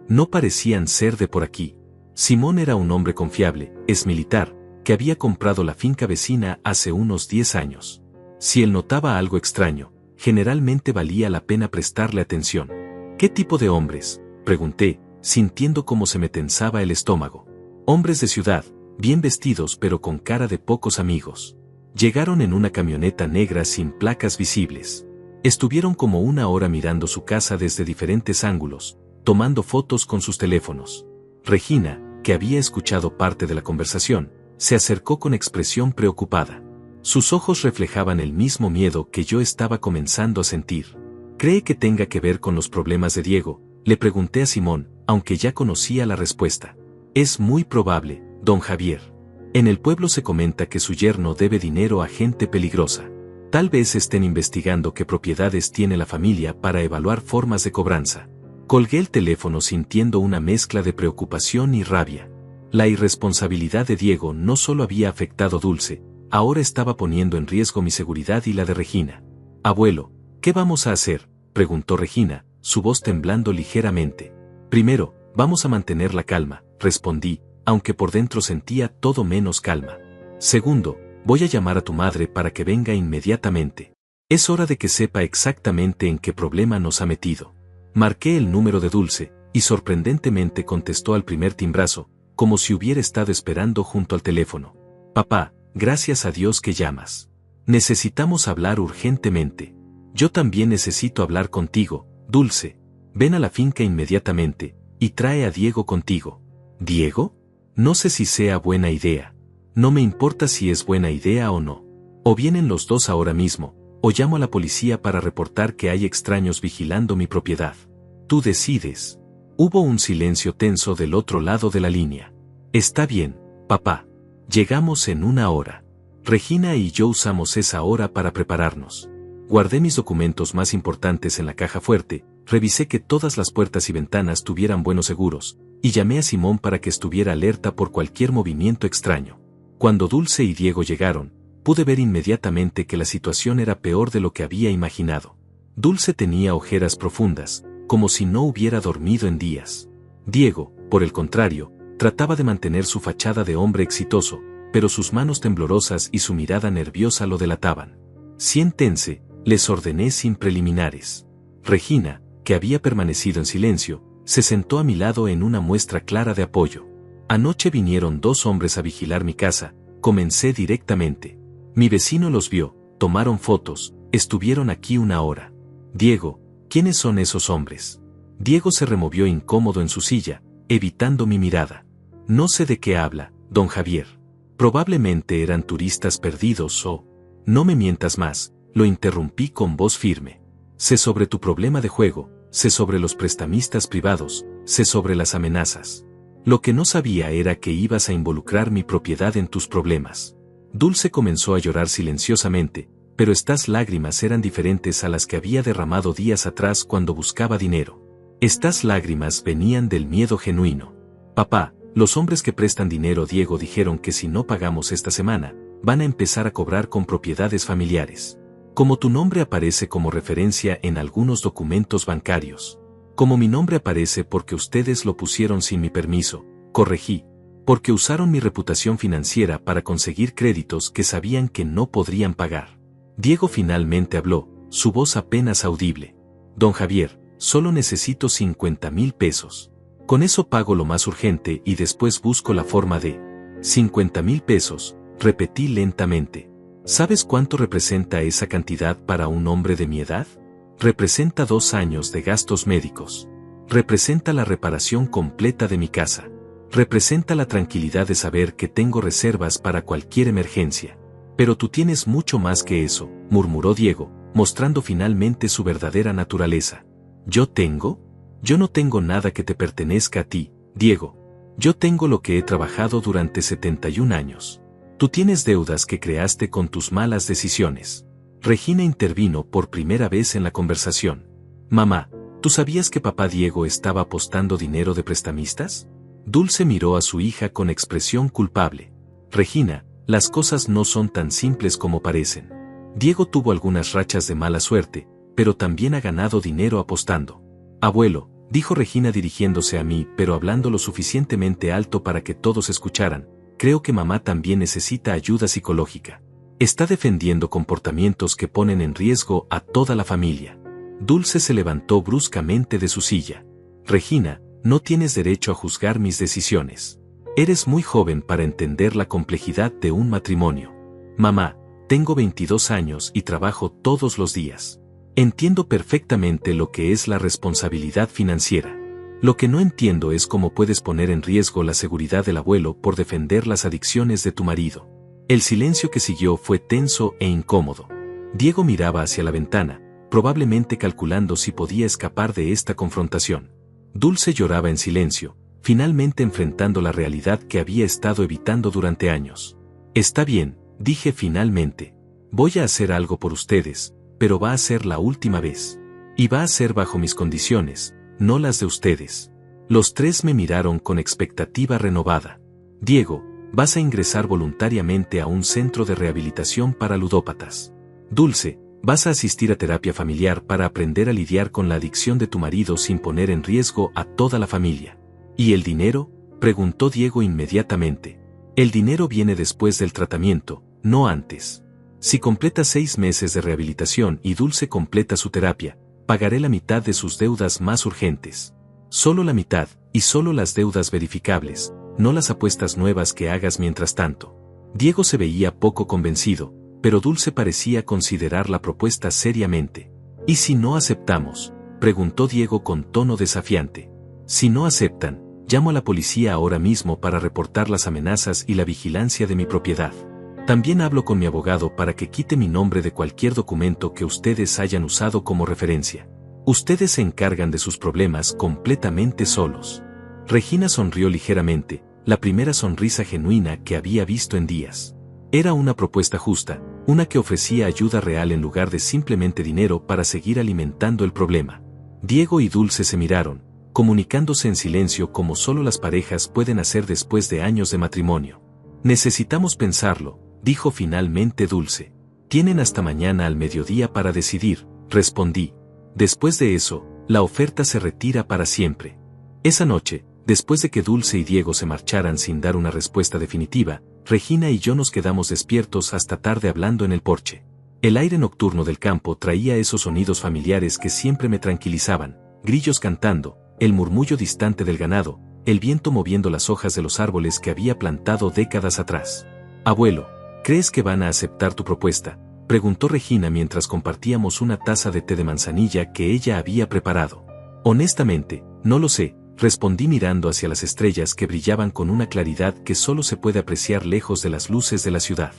No parecían ser de por aquí. Simón era un hombre confiable, es militar, que había comprado la finca vecina hace unos 10 años. Si él notaba algo extraño, generalmente valía la pena prestarle atención. ¿Qué tipo de hombres?, pregunté, sintiendo cómo se me tensaba el estómago. Hombres de ciudad, bien vestidos pero con cara de pocos amigos. Llegaron en una camioneta negra sin placas visibles. Estuvieron como una hora mirando su casa desde diferentes ángulos, tomando fotos con sus teléfonos. Regina, que había escuchado parte de la conversación, se acercó con expresión preocupada. Sus ojos reflejaban el mismo miedo que yo estaba comenzando a sentir. ¿Cree que tenga que ver con los problemas de Diego?, le pregunté a Simón, aunque ya conocía la respuesta. Es muy probable, don Javier. En el pueblo se comenta que su yerno debe dinero a gente peligrosa. Tal vez estén investigando qué propiedades tiene la familia para evaluar formas de cobranza. Colgué el teléfono sintiendo una mezcla de preocupación y rabia. La irresponsabilidad de Diego no solo había afectado a Dulce, ahora estaba poniendo en riesgo mi seguridad y la de Regina. Abuelo, ¿qué vamos a hacer?, preguntó Regina, su voz temblando ligeramente. Primero, vamos a mantener la calma, respondí, aunque por dentro sentía todo menos calma. Segundo, voy a llamar a tu madre para que venga inmediatamente. Es hora de que sepa exactamente en qué problema nos ha metido. Marqué el número de Dulce, y sorprendentemente contestó al primer timbrazo, como si hubiera estado esperando junto al teléfono. Papá, gracias a Dios que llamas. Necesitamos hablar urgentemente. Yo también necesito hablar contigo, Dulce. Ven a la finca inmediatamente, y trae a Diego contigo. ¿Diego? No sé si sea buena idea. No me importa si es buena idea o no. O vienen los dos ahora mismo, o llamo a la policía para reportar que hay extraños vigilando mi propiedad. Tú decides. Hubo un silencio tenso del otro lado de la línea. Está bien, papá. Llegamos en 1 hora. Regina y yo usamos esa hora para prepararnos. Guardé mis documentos más importantes en la caja fuerte, revisé que todas las puertas y ventanas tuvieran buenos seguros, y llamé a Simón para que estuviera alerta por cualquier movimiento extraño. Cuando Dulce y Diego llegaron, pude ver inmediatamente que la situación era peor de lo que había imaginado. Dulce tenía ojeras profundas, como si no hubiera dormido en días. Diego, por el contrario, trataba de mantener su fachada de hombre exitoso, pero sus manos temblorosas y su mirada nerviosa lo delataban. Siéntense, les ordené sin preliminares. Regina, que había permanecido en silencio, se sentó a mi lado en una muestra clara de apoyo. Anoche vinieron 2 hombres a vigilar mi casa, comencé directamente. Mi vecino los vio, tomaron fotos, estuvieron aquí 1 hora. Diego, ¿quiénes son esos hombres? Diego se removió incómodo en su silla, evitando mi mirada. No sé de qué habla, don Javier. Probablemente eran turistas perdidos o... No me mientas más, lo interrumpí con voz firme. Sé sobre tu problema de juego, sé sobre los prestamistas privados, sé sobre las amenazas. Lo que no sabía era que ibas a involucrar mi propiedad en tus problemas. Dulce comenzó a llorar silenciosamente, pero estas lágrimas eran diferentes a las que había derramado días atrás cuando buscaba dinero. Estas lágrimas venían del miedo genuino. Papá, los hombres que prestan dinero Diego dijeron que si no pagamos esta semana, van a empezar a cobrar con propiedades familiares. Como tu nombre aparece como referencia en algunos documentos bancarios. Como mi nombre aparece porque ustedes lo pusieron sin mi permiso, corregí. Porque usaron mi reputación financiera para conseguir créditos que sabían que no podrían pagar. Diego finalmente habló, su voz apenas audible. Don Javier, solo necesito 50,000 pesos. Con eso pago lo más urgente y después busco la forma de... 50,000 pesos, repetí lentamente. ¿Sabes cuánto representa esa cantidad para un hombre de mi edad? Representa 2 años de gastos médicos. Representa la reparación completa de mi casa. Representa la tranquilidad de saber que tengo reservas para cualquier emergencia. Pero tú tienes mucho más que eso, murmuró Diego, mostrando finalmente su verdadera naturaleza. ¿Yo tengo? Yo no tengo nada que te pertenezca a ti, Diego. Yo tengo lo que he trabajado durante 71 años. Tú tienes deudas que creaste con tus malas decisiones. Regina intervino por primera vez en la conversación. Mamá, ¿tú sabías que papá Diego estaba apostando dinero de prestamistas? Dulce miró a su hija con expresión culpable. Regina, las cosas no son tan simples como parecen. Diego tuvo algunas rachas de mala suerte, pero también ha ganado dinero apostando. Abuelo, dijo Regina dirigiéndose a mí pero hablando lo suficientemente alto para que todos escucharan, creo que mamá también necesita ayuda psicológica. Está defendiendo comportamientos que ponen en riesgo a toda la familia. Dulce se levantó bruscamente de su silla. Regina, no tienes derecho a juzgar mis decisiones. Eres muy joven para entender la complejidad de un matrimonio. Mamá, tengo 22 años y trabajo todos los días. Entiendo perfectamente lo que es la responsabilidad financiera. Lo que no entiendo es cómo puedes poner en riesgo la seguridad del abuelo por defender las adicciones de tu marido. El silencio que siguió fue tenso e incómodo. Diego miraba hacia la ventana, probablemente calculando si podía escapar de esta confrontación. Dulce lloraba en silencio, finalmente enfrentando la realidad que había estado evitando durante años. Está bien, dije finalmente. Voy a hacer algo por ustedes, pero va a ser la última vez. Y va a ser bajo mis condiciones, no las de ustedes. Los 3 me miraron con expectativa renovada. Diego, vas a ingresar voluntariamente a un centro de rehabilitación para ludópatas. Dulce, vas a asistir a terapia familiar para aprender a lidiar con la adicción de tu marido sin poner en riesgo a toda la familia. ¿Y el dinero?, preguntó Diego inmediatamente. El dinero viene después del tratamiento, no antes. Si completa 6 meses de rehabilitación y Dulce completa su terapia, pagaré la mitad de sus deudas más urgentes. Solo la mitad, y solo las deudas verificables, no las apuestas nuevas que hagas mientras tanto. Diego se veía poco convencido, pero Dulce parecía considerar la propuesta seriamente. ¿Y si no aceptamos?, preguntó Diego con tono desafiante. Si no aceptan, llamo a la policía ahora mismo para reportar las amenazas y la vigilancia de mi propiedad. También hablo con mi abogado para que quite mi nombre de cualquier documento que ustedes hayan usado como referencia. Ustedes se encargan de sus problemas completamente solos. Regina sonrió ligeramente, la primera sonrisa genuina que había visto en días. Era una propuesta justa, una que ofrecía ayuda real en lugar de simplemente dinero para seguir alimentando el problema. Diego y Dulce se miraron, comunicándose en silencio como solo las parejas pueden hacer después de años de matrimonio. Necesitamos pensarlo, dijo finalmente Dulce. Tienen hasta mañana al mediodía para decidir, respondí. Después de eso, la oferta se retira para siempre. Esa noche, después de que Dulce y Diego se marcharan sin dar una respuesta definitiva, Regina y yo nos quedamos despiertos hasta tarde hablando en el porche. El aire nocturno del campo traía esos sonidos familiares que siempre me tranquilizaban, grillos cantando, el murmullo distante del ganado, el viento moviendo las hojas de los árboles que había plantado décadas atrás. Abuelo, ¿crees que van a aceptar tu propuesta?, preguntó Regina mientras compartíamos una taza de té de manzanilla que ella había preparado. Honestamente, no lo sé, respondí mirando hacia las estrellas que brillaban con una claridad que solo se puede apreciar lejos de las luces de la ciudad.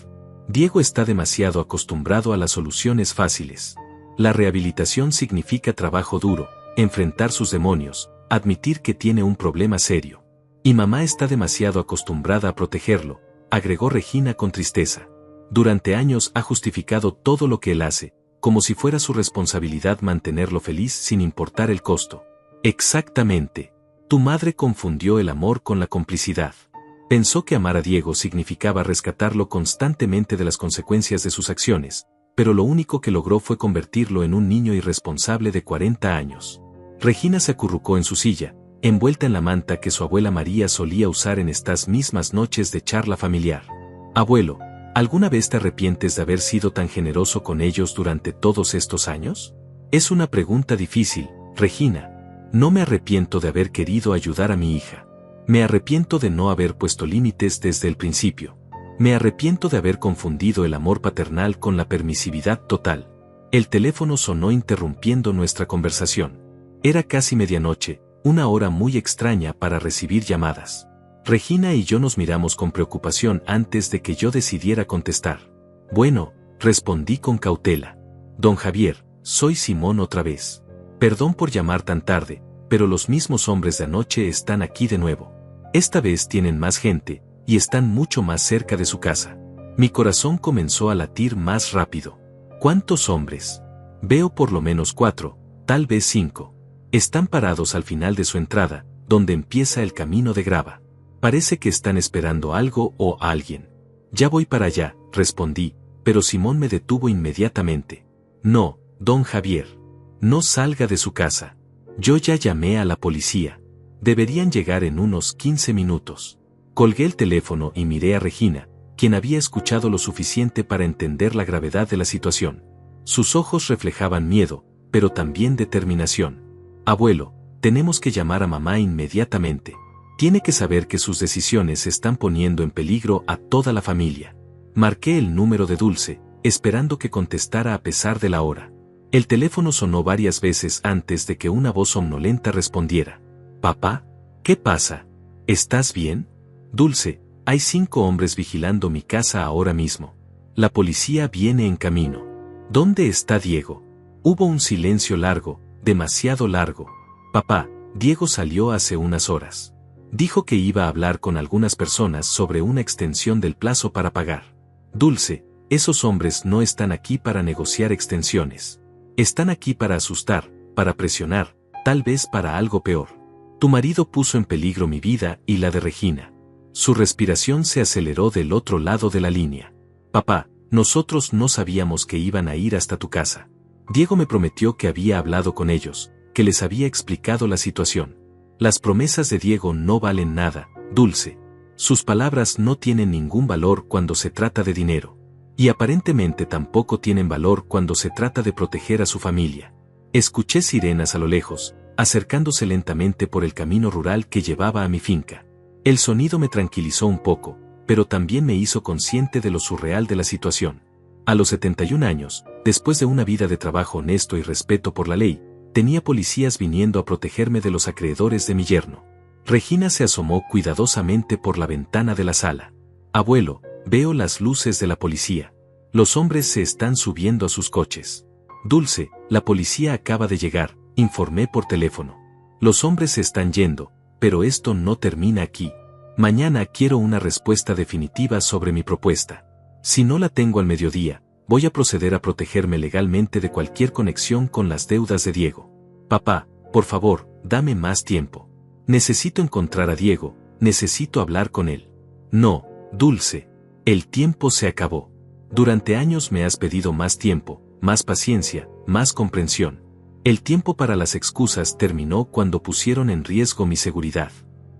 Diego está demasiado acostumbrado a las soluciones fáciles. La rehabilitación significa trabajo duro, enfrentar sus demonios, admitir que tiene un problema serio. Y mamá está demasiado acostumbrada a protegerlo, agregó Regina con tristeza. Durante años ha justificado todo lo que él hace, como si fuera su responsabilidad mantenerlo feliz sin importar el costo. Exactamente. Tu madre confundió el amor con la complicidad. Pensó que amar a Diego significaba rescatarlo constantemente de las consecuencias de sus acciones, pero lo único que logró fue convertirlo en un niño irresponsable de 40 años. Regina se acurrucó en su silla, envuelta en la manta que su abuela María solía usar en estas mismas noches de charla familiar. Abuelo, ¿alguna vez te arrepientes de haber sido tan generoso con ellos durante todos estos años? Es una pregunta difícil, Regina. No me arrepiento de haber querido ayudar a mi hija. Me arrepiento de no haber puesto límites desde el principio. Me arrepiento de haber confundido el amor paternal con la permisividad total. El teléfono sonó interrumpiendo nuestra conversación. Era casi medianoche, una hora muy extraña para recibir llamadas. Regina y yo nos miramos con preocupación antes de que yo decidiera contestar. Bueno, respondí con cautela. Don Javier, soy Simón otra vez. Perdón por llamar tan tarde, pero los mismos hombres de anoche están aquí de nuevo. Esta vez tienen más gente, y están mucho más cerca de su casa. Mi corazón comenzó a latir más rápido. ¿Cuántos hombres? Veo por lo menos 4, tal vez 5. Están parados al final de su entrada, donde empieza el camino de grava. Parece que están esperando algo o a alguien. Ya voy para allá, respondí, pero Simón me detuvo inmediatamente. No, don Javier. No salga de su casa. Yo ya llamé a la policía. Deberían llegar en unos 15 minutos. Colgué el teléfono y miré a Regina, quien había escuchado lo suficiente para entender la gravedad de la situación. Sus ojos reflejaban miedo, pero también determinación. Abuelo, tenemos que llamar a mamá inmediatamente. Tiene que saber que sus decisiones están poniendo en peligro a toda la familia. Marqué el número de Dulce, esperando que contestara a pesar de la hora. El teléfono sonó varias veces antes de que una voz somnolenta respondiera. «Papá, ¿qué pasa? ¿Estás bien?» «Dulce, hay 5 hombres vigilando mi casa ahora mismo. La policía viene en camino». «¿Dónde está Diego?» Hubo un silencio largo, demasiado largo. «Papá, Diego salió hace unas horas. Dijo que iba a hablar con algunas personas sobre una extensión del plazo para pagar». «Dulce, esos hombres no están aquí para negociar extensiones. Están aquí para asustar, para presionar, tal vez para algo peor. Tu marido puso en peligro mi vida y la de Regina». Su respiración se aceleró del otro lado de la línea. «Papá, nosotros no sabíamos que iban a ir hasta tu casa. Diego me prometió que había hablado con ellos, que les había explicado la situación. Las promesas de Diego no valen nada, Dulce. Sus palabras no tienen ningún valor cuando se trata de dinero. Y aparentemente tampoco tienen valor cuando se trata de proteger a su familia». Escuché sirenas a lo lejos, acercándose lentamente por el camino rural que llevaba a mi finca. El sonido me tranquilizó un poco, pero también me hizo consciente de lo surreal de la situación. A los 71 años, después de una vida de trabajo honesto y respeto por la ley, tenía policías viniendo a protegerme de los acreedores de mi yerno. Regina se asomó cuidadosamente por la ventana de la sala. Abuelo, veo las luces de la policía. Los hombres se están subiendo a sus coches. Dulce, la policía acaba de llegar, informé por teléfono. Los hombres se están yendo, pero esto no termina aquí. Mañana quiero una respuesta definitiva sobre mi propuesta. Si no la tengo al mediodía, voy a proceder a protegerme legalmente de cualquier conexión con las deudas de Diego. Papá, por favor, dame más tiempo. Necesito encontrar a Diego, necesito hablar con él. No, Dulce, el tiempo se acabó. Durante años me has pedido más tiempo, más paciencia, más comprensión. El tiempo para las excusas terminó cuando pusieron en riesgo mi seguridad.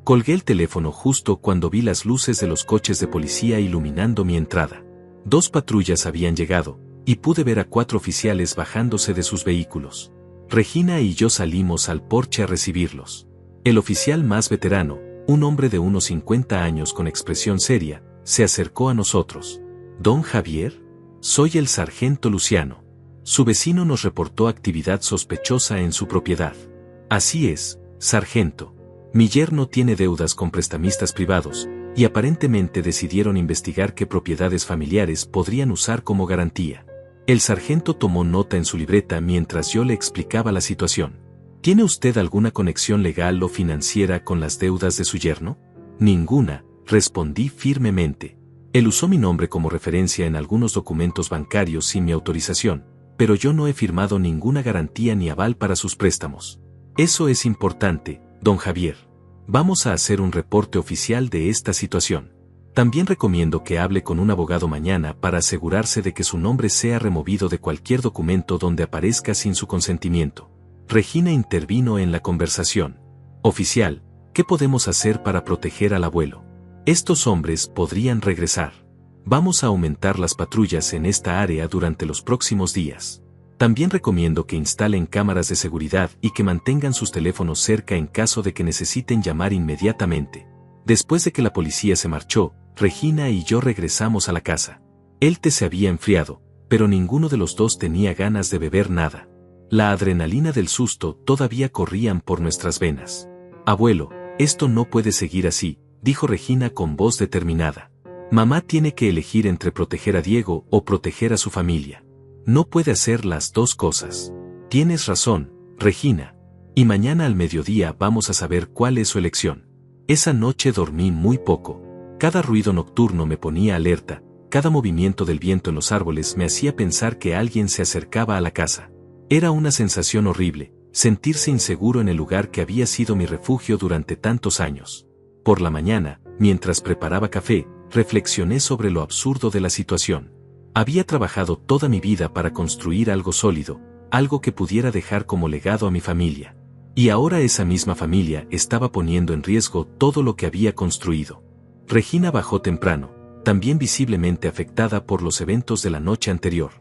Colgué el teléfono justo cuando vi las luces de los coches de policía iluminando mi entrada. 2 patrullas habían llegado, y pude ver a 4 oficiales bajándose de sus vehículos. Regina y yo salimos al porche a recibirlos. El oficial más veterano, un hombre de unos 50 años con expresión seria, se acercó a nosotros. ¿Don Javier? Soy el sargento Luciano. Su vecino nos reportó actividad sospechosa en su propiedad. Así es, sargento. Mi yerno tiene deudas con prestamistas privados, y aparentemente decidieron investigar qué propiedades familiares podrían usar como garantía. El sargento tomó nota en su libreta mientras yo le explicaba la situación. ¿Tiene usted alguna conexión legal o financiera con las deudas de su yerno? Ninguna, respondí firmemente. Él usó mi nombre como referencia en algunos documentos bancarios sin mi autorización, pero yo no he firmado ninguna garantía ni aval para sus préstamos. Eso es importante, don Javier. Vamos a hacer un reporte oficial de esta situación. También recomiendo que hable con un abogado mañana para asegurarse de que su nombre sea removido de cualquier documento donde aparezca sin su consentimiento. Regina intervino en la conversación. Oficial, ¿qué podemos hacer para proteger al abuelo? Estos hombres podrían regresar. Vamos a aumentar las patrullas en esta área durante los próximos días. También recomiendo que instalen cámaras de seguridad y que mantengan sus teléfonos cerca en caso de que necesiten llamar inmediatamente. Después de que la policía se marchó, Regina y yo regresamos a la casa. El té se había enfriado, pero ninguno de los dos tenía ganas de beber nada. La adrenalina del susto todavía corrían por nuestras venas. Abuelo, esto no puede seguir así, dijo Regina con voz determinada. Mamá tiene que elegir entre proteger a Diego o proteger a su familia. No puede hacer las dos cosas. Tienes razón, Regina. Y mañana al mediodía vamos a saber cuál es su elección. Esa noche dormí muy poco. Cada ruido nocturno me ponía alerta, cada movimiento del viento en los árboles me hacía pensar que alguien se acercaba a la casa. Era una sensación horrible, sentirse inseguro en el lugar que había sido mi refugio durante tantos años. Por la mañana, mientras preparaba café, reflexioné sobre lo absurdo de la situación. Había trabajado toda mi vida para construir algo sólido, algo que pudiera dejar como legado a mi familia. Y ahora esa misma familia estaba poniendo en riesgo todo lo que había construido. Regina bajó temprano, también visiblemente afectada por los eventos de la noche anterior.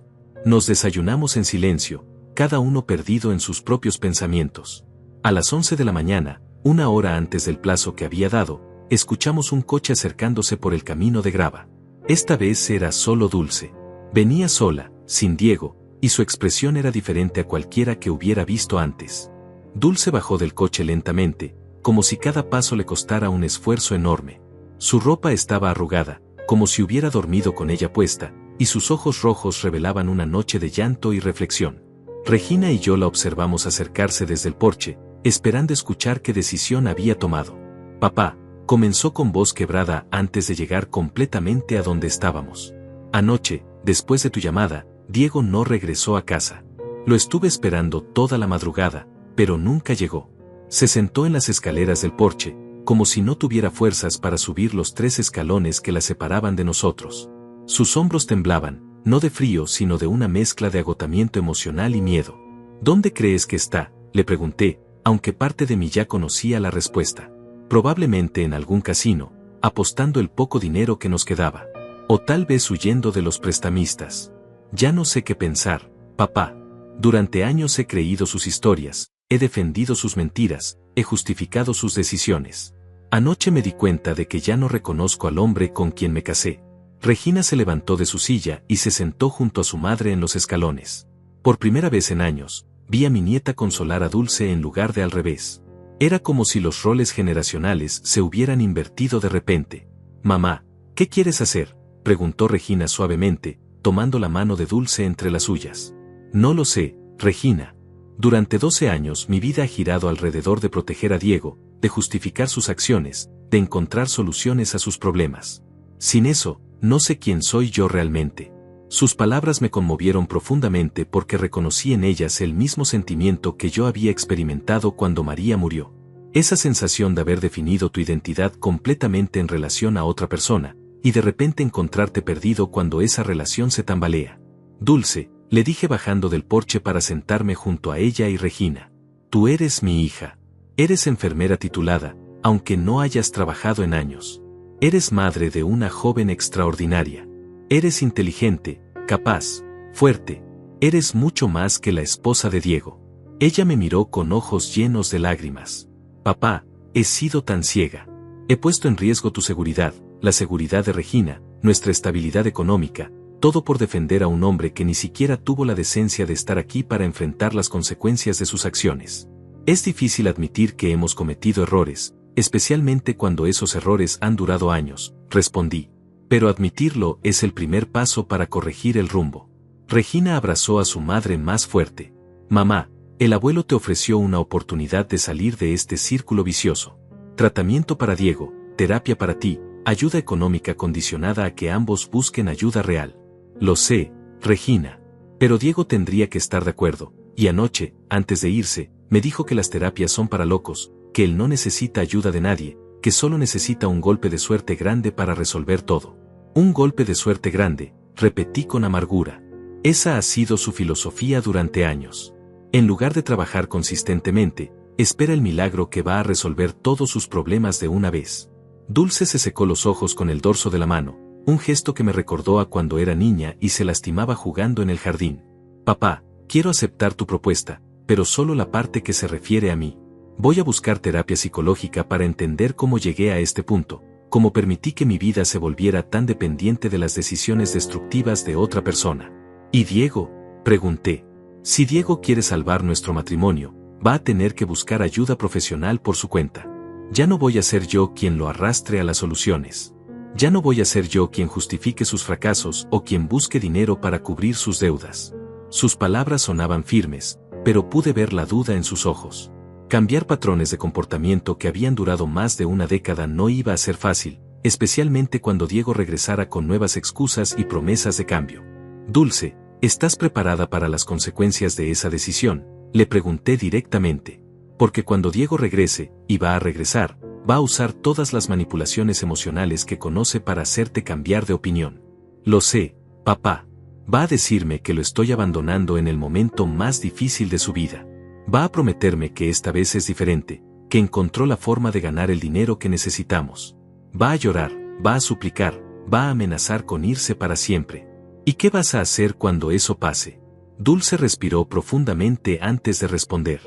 Nos desayunamos en silencio, cada uno perdido en sus propios pensamientos. A las 11 de la mañana, una hora antes del plazo que había dado, escuchamos un coche acercándose por el camino de grava. Esta vez era solo Dulce. Venía sola, sin Diego, y su expresión era diferente a cualquiera que hubiera visto antes. Dulce bajó del coche lentamente, como si cada paso le costara un esfuerzo enorme. Su ropa estaba arrugada, como si hubiera dormido con ella puesta, y sus ojos rojos revelaban una noche de llanto y reflexión. Regina y yo la observamos acercarse desde el porche, esperando escuchar qué decisión había tomado. Papá, comenzó con voz quebrada antes de llegar completamente a donde estábamos. Anoche, después de tu llamada, Diego no regresó a casa. Lo estuve esperando toda la madrugada, pero nunca llegó. Se sentó en las escaleras del porche, como si no tuviera fuerzas para subir los 3 escalones que la separaban de nosotros. Sus hombros temblaban, no de frío sino de una mezcla de agotamiento emocional y miedo. ¿Dónde crees que está?, le pregunté, aunque parte de mí ya conocía la respuesta. Probablemente en algún casino, apostando el poco dinero que nos quedaba. O tal vez huyendo de los prestamistas. Ya no sé qué pensar, papá. Durante años he creído sus historias, he defendido sus mentiras, he justificado sus decisiones. Anoche me di cuenta de que ya no reconozco al hombre con quien me casé. Regina se levantó de su silla y se sentó junto a su madre en los escalones. Por primera vez en años, vi a mi nieta consolar a Dulce en lugar de al revés. Era como si los roles generacionales se hubieran invertido de repente. «Mamá, ¿qué quieres hacer?», preguntó Regina suavemente, tomando la mano de Dulce entre las suyas. «No lo sé, Regina. Durante 12 años mi vida ha girado alrededor de proteger a Diego, de justificar sus acciones, de encontrar soluciones a sus problemas. Sin eso, no sé quién soy yo realmente». Sus palabras me conmovieron profundamente porque reconocí en ellas el mismo sentimiento que yo había experimentado cuando María murió. Esa sensación de haber definido tu identidad completamente en relación a otra persona, y de repente encontrarte perdido cuando esa relación se tambalea. «Dulce», le dije bajando del porche para sentarme junto a ella y Regina. «Tú eres mi hija. Eres enfermera titulada, aunque no hayas trabajado en años. Eres madre de una joven extraordinaria. Eres inteligente, capaz, fuerte. Eres mucho más que la esposa de Diego». Ella me miró con ojos llenos de lágrimas. «Papá, he sido tan ciega. He puesto en riesgo tu seguridad, la seguridad de Regina, nuestra estabilidad económica, todo por defender a un hombre que ni siquiera tuvo la decencia de estar aquí para enfrentar las consecuencias de sus acciones. Es difícil admitir que hemos cometido errores, especialmente cuando esos errores han durado años», respondí. «Pero admitirlo es el primer paso para corregir el rumbo». Regina abrazó a su madre más fuerte. «Mamá, el abuelo te ofreció una oportunidad de salir de este círculo vicioso. Tratamiento para Diego, terapia para ti, ayuda económica condicionada a que ambos busquen ayuda real». «Lo sé, Regina. Pero Diego tendría que estar de acuerdo, y anoche, antes de irse, me dijo que las terapias son para locos, que él no necesita ayuda de nadie, que solo necesita un golpe de suerte grande para resolver todo». «Un golpe de suerte grande», repetí con amargura. Esa ha sido su filosofía durante años. En lugar de trabajar consistentemente, espera el milagro que va a resolver todos sus problemas de una vez. Dulce se secó los ojos con el dorso de la mano, un gesto que me recordó a cuando era niña y se lastimaba jugando en el jardín. «Papá, quiero aceptar tu propuesta, pero solo la parte que se refiere a mí. Voy a buscar terapia psicológica para entender cómo llegué a este punto, cómo permití que mi vida se volviera tan dependiente de las decisiones destructivas de otra persona». «¿Y Diego?», pregunté. «Si Diego quiere salvar nuestro matrimonio, va a tener que buscar ayuda profesional por su cuenta. Ya no voy a ser yo quien lo arrastre a las soluciones. Ya no voy a ser yo quien justifique sus fracasos o quien busque dinero para cubrir sus deudas». Sus palabras sonaban firmes, pero pude ver la duda en sus ojos. Cambiar patrones de comportamiento que habían durado más de una década no iba a ser fácil, especialmente cuando Diego regresara con nuevas excusas y promesas de cambio. «Dulce, ¿estás preparada para las consecuencias de esa decisión?», le pregunté directamente. «Porque cuando Diego regrese, y va a regresar, va a usar todas las manipulaciones emocionales que conoce para hacerte cambiar de opinión». «Lo sé, papá. Va a decirme que lo estoy abandonando en el momento más difícil de su vida. Va a prometerme que esta vez es diferente, que encontró la forma de ganar el dinero que necesitamos. Va a llorar, va a suplicar, va a amenazar con irse para siempre. ¿Y qué vas a hacer cuando eso pase?». Dulce respiró profundamente antes de responder.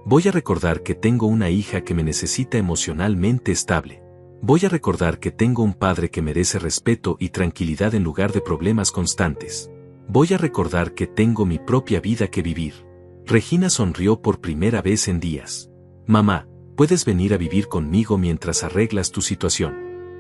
«Voy a recordar que tengo una hija que me necesita emocionalmente estable. Voy a recordar que tengo un padre que merece respeto y tranquilidad en lugar de problemas constantes. Voy a recordar que tengo mi propia vida que vivir». Regina sonrió por primera vez en días. «Mamá, puedes venir a vivir conmigo mientras arreglas tu situación.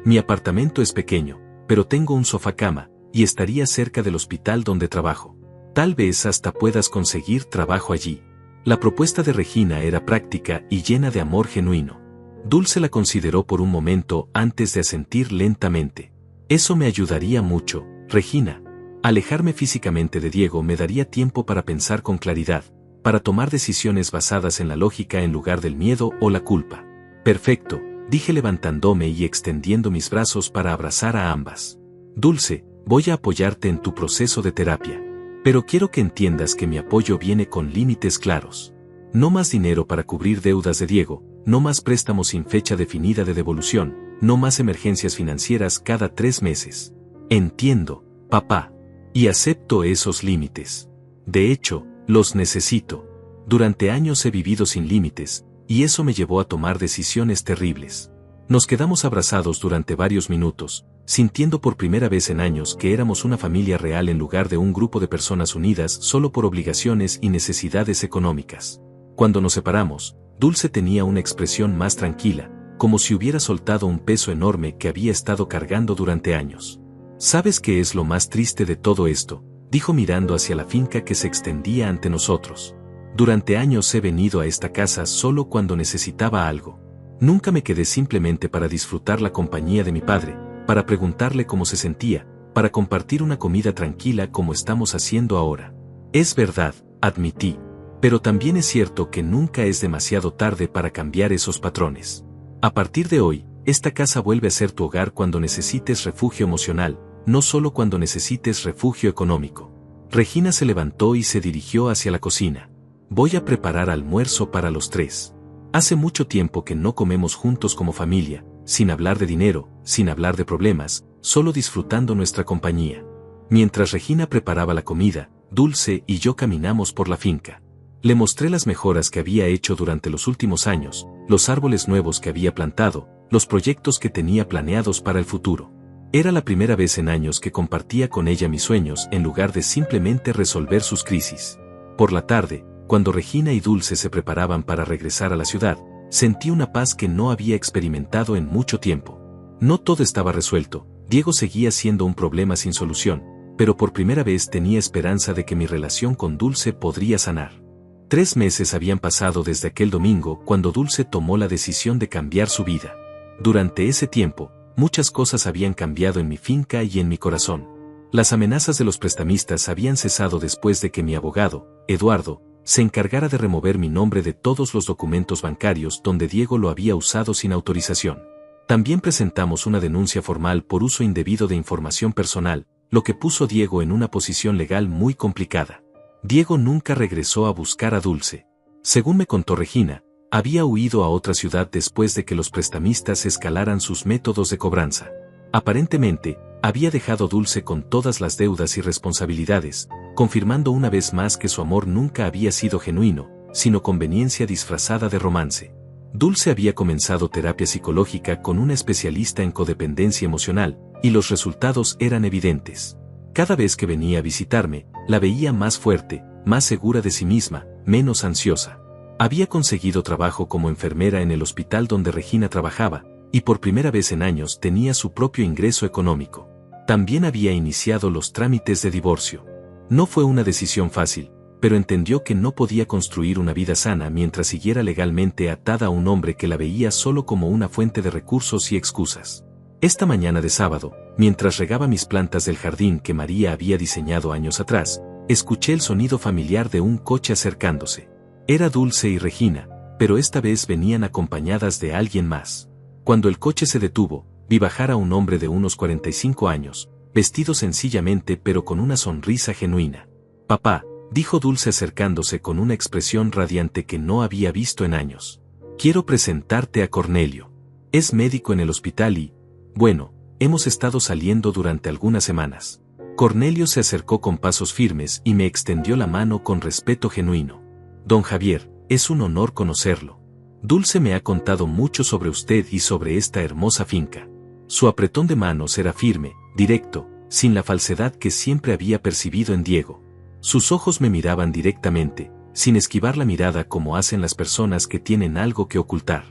Mi apartamento es pequeño, pero tengo un sofá-cama, y estaría cerca del hospital donde trabajo. Tal vez hasta puedas conseguir trabajo allí». La propuesta de Regina era práctica y llena de amor genuino. Dulce la consideró por un momento antes de asentir lentamente. «Eso me ayudaría mucho, Regina. Alejarme físicamente de Diego me daría tiempo para pensar con claridad, para tomar decisiones basadas en la lógica en lugar del miedo o la culpa». «Perfecto», dije levantándome y extendiendo mis brazos para abrazar a ambas. «Dulce, voy a apoyarte en tu proceso de terapia. Pero quiero que entiendas que mi apoyo viene con límites claros. No más dinero para cubrir deudas de Diego, no más préstamos sin fecha definida de devolución, no más emergencias financieras cada 3 meses. Entiendo, papá. Y acepto esos límites. De hecho, los necesito. Durante años he vivido sin límites, y eso me llevó a tomar decisiones terribles. Nos quedamos abrazados durante varios minutos, sintiendo por primera vez en años que éramos una familia real en lugar de un grupo de personas unidas solo por obligaciones y necesidades económicas. Cuando nos separamos, Dulce tenía una expresión más tranquila, como si hubiera soltado un peso enorme que había estado cargando durante años. ¿Sabes qué es lo más triste de todo esto?, dijo mirando hacia la finca que se extendía ante nosotros. Durante años he venido a esta casa solo cuando necesitaba algo. Nunca me quedé simplemente para disfrutar la compañía de mi padre, para preguntarle cómo se sentía, para compartir una comida tranquila como estamos haciendo ahora. Es verdad, admití. Pero también es cierto que nunca es demasiado tarde para cambiar esos patrones. A partir de hoy, esta casa vuelve a ser tu hogar cuando necesites refugio emocional, no solo cuando necesites refugio económico. Regina se levantó y se dirigió hacia la cocina. Voy a preparar almuerzo para los tres. Hace mucho tiempo que no comemos juntos como familia, sin hablar de dinero, sin hablar de problemas, solo disfrutando nuestra compañía. Mientras Regina preparaba la comida, Dulce y yo caminamos por la finca. Le mostré las mejoras que había hecho durante los últimos años, los árboles nuevos que había plantado, los proyectos que tenía planeados para el futuro. Era la primera vez en años que compartía con ella mis sueños en lugar de simplemente resolver sus crisis. Por la tarde, cuando Regina y Dulce se preparaban para regresar a la ciudad, sentí una paz que no había experimentado en mucho tiempo. No todo estaba resuelto, Diego seguía siendo un problema sin solución, pero por primera vez tenía esperanza de que mi relación con Dulce podría sanar. 3 meses habían pasado desde aquel domingo cuando Dulce tomó la decisión de cambiar su vida. Durante ese tiempo, muchas cosas habían cambiado en mi finca y en mi corazón. Las amenazas de los prestamistas habían cesado después de que mi abogado, Eduardo, se encargara de remover mi nombre de todos los documentos bancarios donde Diego lo había usado sin autorización. También presentamos una denuncia formal por uso indebido de información personal, lo que puso a Diego en una posición legal muy complicada. Diego nunca regresó a buscar a Dulce. Según me contó Regina, había huido a otra ciudad después de que los prestamistas escalaran sus métodos de cobranza. Aparentemente, había dejado Dulce con todas las deudas y responsabilidades, confirmando una vez más que su amor nunca había sido genuino, sino conveniencia disfrazada de romance. Dulce había comenzado terapia psicológica con una especialista en codependencia emocional, y los resultados eran evidentes. Cada vez que venía a visitarme, la veía más fuerte, más segura de sí misma, menos ansiosa. Había conseguido trabajo como enfermera en el hospital donde Regina trabajaba, y por primera vez en años tenía su propio ingreso económico. También había iniciado los trámites de divorcio. No fue una decisión fácil, pero entendió que no podía construir una vida sana mientras siguiera legalmente atada a un hombre que la veía solo como una fuente de recursos y excusas. Esta mañana de sábado, mientras regaba mis plantas del jardín que María había diseñado años atrás, escuché el sonido familiar de un coche acercándose. Era Dulce y Regina, pero esta vez venían acompañadas de alguien más. Cuando el coche se detuvo, vi bajar a un hombre de unos 45 años, vestido sencillamente pero con una sonrisa genuina. «Papá», dijo Dulce acercándose con una expresión radiante que no había visto en años. «Quiero presentarte a Cornelio. Es médico en el hospital y, bueno, hemos estado saliendo durante algunas semanas». Cornelio se acercó con pasos firmes y me extendió la mano con respeto genuino. «Don Javier, es un honor conocerlo. Dulce me ha contado mucho sobre usted y sobre esta hermosa finca». Su apretón de manos era firme, directo, sin la falsedad que siempre había percibido en Diego. Sus ojos me miraban directamente, sin esquivar la mirada como hacen las personas que tienen algo que ocultar.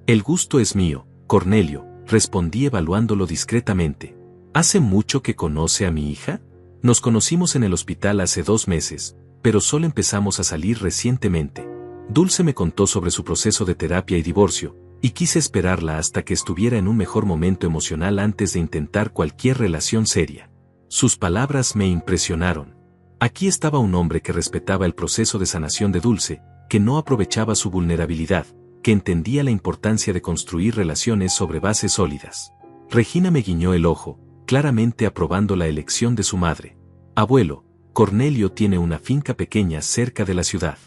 «El gusto es mío, Cornelio», respondí evaluándolo discretamente. «¿Hace mucho que conoce a mi hija?» Nos conocimos en el hospital hace 2 meses, pero solo empezamos a salir recientemente. Dulce me contó sobre su proceso de terapia y divorcio, y quise esperarla hasta que estuviera en un mejor momento emocional antes de intentar cualquier relación seria. Sus palabras me impresionaron. Aquí estaba un hombre que respetaba el proceso de sanación de Dulce, que no aprovechaba su vulnerabilidad, que entendía la importancia de construir relaciones sobre bases sólidas. Regina me guiñó el ojo, claramente aprobando la elección de su madre. «Abuelo, Cornelio tiene una finca pequeña cerca de la ciudad.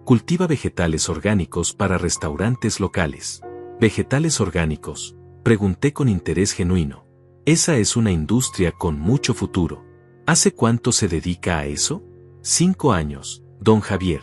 Cultiva vegetales orgánicos para restaurantes locales». «¿Vegetales orgánicos?», pregunté con interés genuino. «Esa es una industria con mucho futuro. ¿Hace cuánto se dedica a eso?». 5 años, don Javier.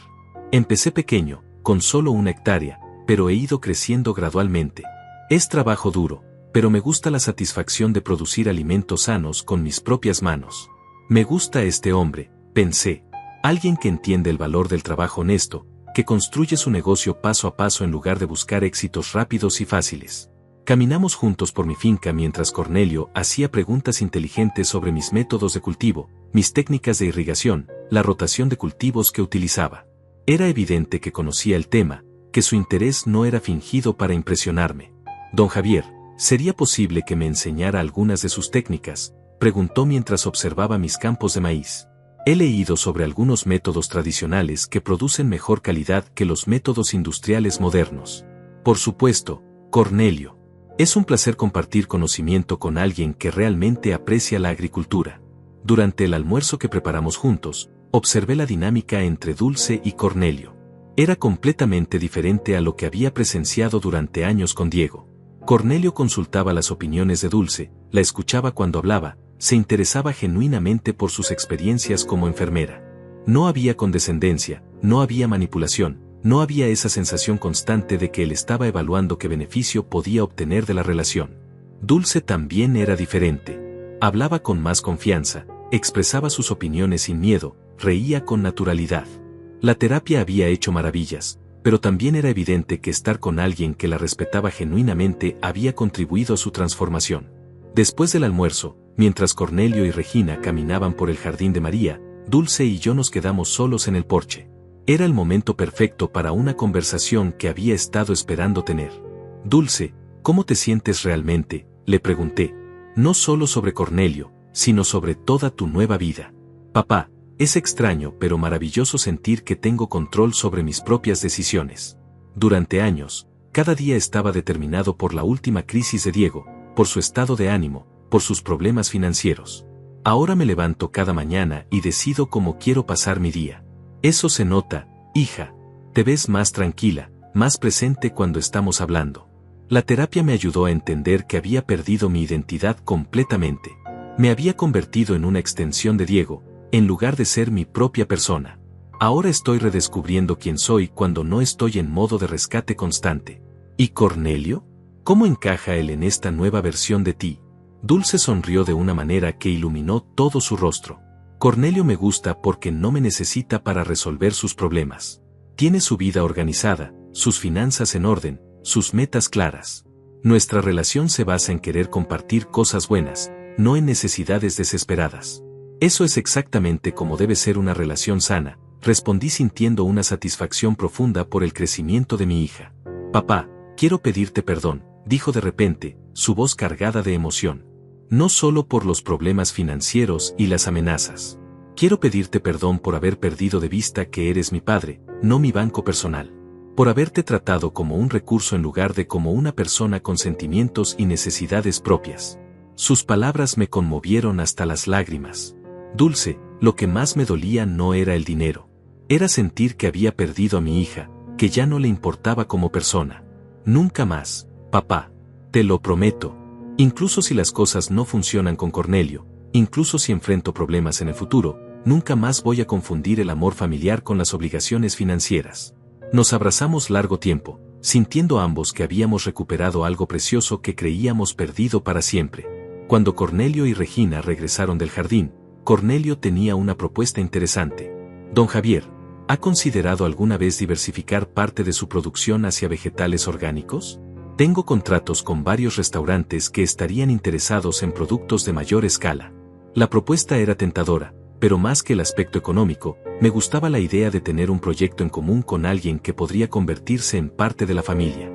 Empecé pequeño, con solo 1 hectárea, pero he ido creciendo gradualmente. Es trabajo duro, pero me gusta la satisfacción de producir alimentos sanos con mis propias manos. Me gusta este hombre, pensé. Alguien que entiende el valor del trabajo honesto, que construye su negocio paso a paso en lugar de buscar éxitos rápidos y fáciles. Caminamos juntos por mi finca mientras Cornelio hacía preguntas inteligentes sobre mis métodos de cultivo, mis técnicas de irrigación, la rotación de cultivos que utilizaba. Era evidente que conocía el tema, que su interés no era fingido para impresionarme. Don Javier, ¿sería posible que me enseñara algunas de sus técnicas?, preguntó mientras observaba mis campos de maíz. He leído sobre algunos métodos tradicionales que producen mejor calidad que los métodos industriales modernos. Por supuesto, Cornelio. Es un placer compartir conocimiento con alguien que realmente aprecia la agricultura. Durante el almuerzo que preparamos juntos, observé la dinámica entre Dulce y Cornelio. Era completamente diferente a lo que había presenciado durante años con Diego. Cornelio consultaba las opiniones de Dulce, la escuchaba cuando hablaba, se interesaba genuinamente por sus experiencias como enfermera. No había condescendencia, no había manipulación, no había esa sensación constante de que él estaba evaluando qué beneficio podía obtener de la relación. Dulce también era diferente. Hablaba con más confianza, expresaba sus opiniones sin miedo, reía con naturalidad. La terapia había hecho maravillas, pero también era evidente que estar con alguien que la respetaba genuinamente había contribuido a su transformación. Después del almuerzo, mientras Cornelio y Regina caminaban por el jardín de María, Dulce y yo nos quedamos solos en el porche. Era el momento perfecto para una conversación que había estado esperando tener. Dulce, ¿cómo te sientes realmente?, le pregunté. No solo sobre Cornelio, sino sobre toda tu nueva vida. Papá, es extraño pero maravilloso sentir que tengo control sobre mis propias decisiones. Durante años, cada día estaba determinado por la última crisis de Diego, por su estado de ánimo, por sus problemas financieros. Ahora me levanto cada mañana y decido cómo quiero pasar mi día. Eso se nota, hija. Te ves más tranquila, más presente cuando estamos hablando. La terapia me ayudó a entender que había perdido mi identidad completamente. Me había convertido en una extensión de Diego, en lugar de ser mi propia persona. Ahora estoy redescubriendo quién soy cuando no estoy en modo de rescate constante. ¿Y Cornelio? ¿Cómo encaja él en esta nueva versión de ti? Dulce sonrió de una manera que iluminó todo su rostro. Cornelio me gusta porque no me necesita para resolver sus problemas. Tiene su vida organizada, sus finanzas en orden, sus metas claras. Nuestra relación se basa en querer compartir cosas buenas, no en necesidades desesperadas. Eso es exactamente como debe ser una relación sana, respondí sintiendo una satisfacción profunda por el crecimiento de mi hija. Papá, quiero pedirte perdón, dijo de repente, su voz cargada de emoción. No solo por los problemas financieros y las amenazas. Quiero pedirte perdón por haber perdido de vista que eres mi padre, no mi banco personal. Por haberte tratado como un recurso en lugar de como una persona con sentimientos y necesidades propias. Sus palabras me conmovieron hasta las lágrimas. Dulce, lo que más me dolía no era el dinero. Era sentir que había perdido a mi hija, que ya no le importaba como persona. Nunca más, papá. Te lo prometo. Incluso si las cosas no funcionan con Cornelio, incluso si enfrento problemas en el futuro, nunca más voy a confundir el amor familiar con las obligaciones financieras. Nos abrazamos largo tiempo, sintiendo ambos que habíamos recuperado algo precioso que creíamos perdido para siempre. Cuando Cornelio y Regina regresaron del jardín, Cornelio tenía una propuesta interesante. Don Javier, ¿ha considerado alguna vez diversificar parte de su producción hacia vegetales orgánicos? Tengo contratos con varios restaurantes que estarían interesados en productos de mayor escala. La propuesta era tentadora, pero más que el aspecto económico, me gustaba la idea de tener un proyecto en común con alguien que podría convertirse en parte de la familia.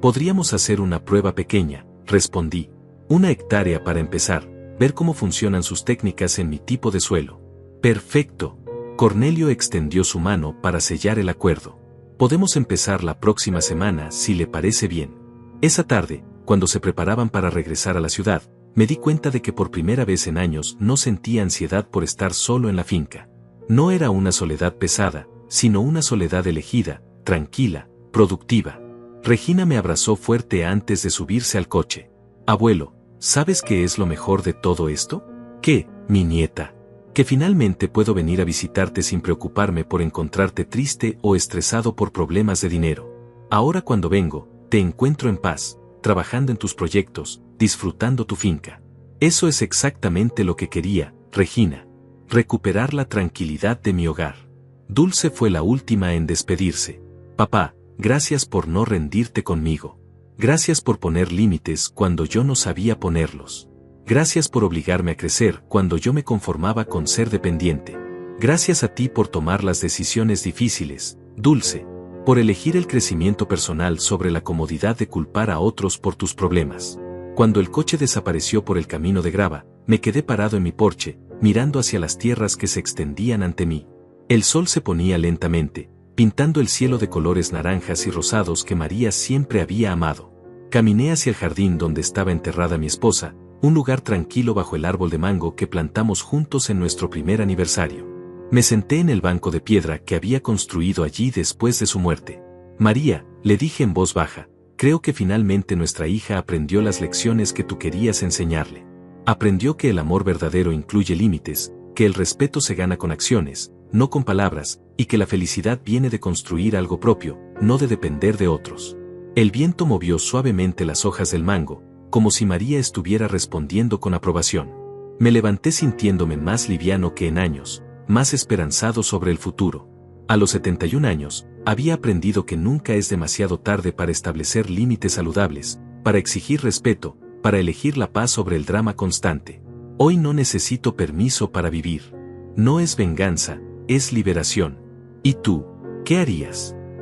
Podríamos hacer una prueba pequeña, respondí. 1 hectárea para empezar, ver cómo funcionan sus técnicas en mi tipo de suelo. Perfecto. Cornelio extendió su mano para sellar el acuerdo. Podemos empezar la próxima semana si le parece bien. Esa tarde, cuando se preparaban para regresar a la ciudad, me di cuenta de que por primera vez en años no sentía ansiedad por estar solo en la finca. No era una soledad pesada, sino una soledad elegida, tranquila, productiva. Regina me abrazó fuerte antes de subirse al coche. Abuelo, ¿sabes qué es lo mejor de todo esto? ¿Qué? mi nieta. Que finalmente puedo venir a visitarte sin preocuparme por encontrarte triste o estresado por problemas de dinero. Ahora cuando vengo, te encuentro en paz, trabajando en tus proyectos, disfrutando tu finca. Eso es exactamente lo que quería, Regina. Recuperar la tranquilidad de mi hogar. Dulce fue la última en despedirse. Papá, gracias por no rendirte conmigo. Gracias por poner límites cuando yo no sabía ponerlos. Gracias por obligarme a crecer cuando yo me conformaba con ser dependiente. Gracias a ti por tomar las decisiones difíciles, Dulce, por elegir el crecimiento personal sobre la comodidad de culpar a otros por tus problemas. Cuando el coche desapareció por el camino de grava, me quedé parado en mi porche, mirando hacia las tierras que se extendían ante mí. El sol se ponía lentamente, pintando el cielo de colores naranjas y rosados que María siempre había amado. Caminé hacia el jardín donde estaba enterrada mi esposa, un lugar tranquilo bajo el árbol de mango que plantamos juntos en nuestro primer aniversario. Me senté en el banco de piedra que había construido allí después de su muerte. María, le dije en voz baja, creo que finalmente nuestra hija aprendió las lecciones que tú querías enseñarle. Aprendió que el amor verdadero incluye límites, que el respeto se gana con acciones, no con palabras, y que la felicidad viene de construir algo propio, no de depender de otros. El viento movió suavemente las hojas del mango, como si María estuviera respondiendo con aprobación. Me levanté sintiéndome más liviano que en años, más esperanzado sobre el futuro. A los 71 años, había aprendido que nunca es demasiado tarde para establecer límites saludables, para exigir respeto, para elegir la paz sobre el drama constante. Hoy no necesito permiso para vivir. No es venganza, es liberación. ¿Y tú, qué harías?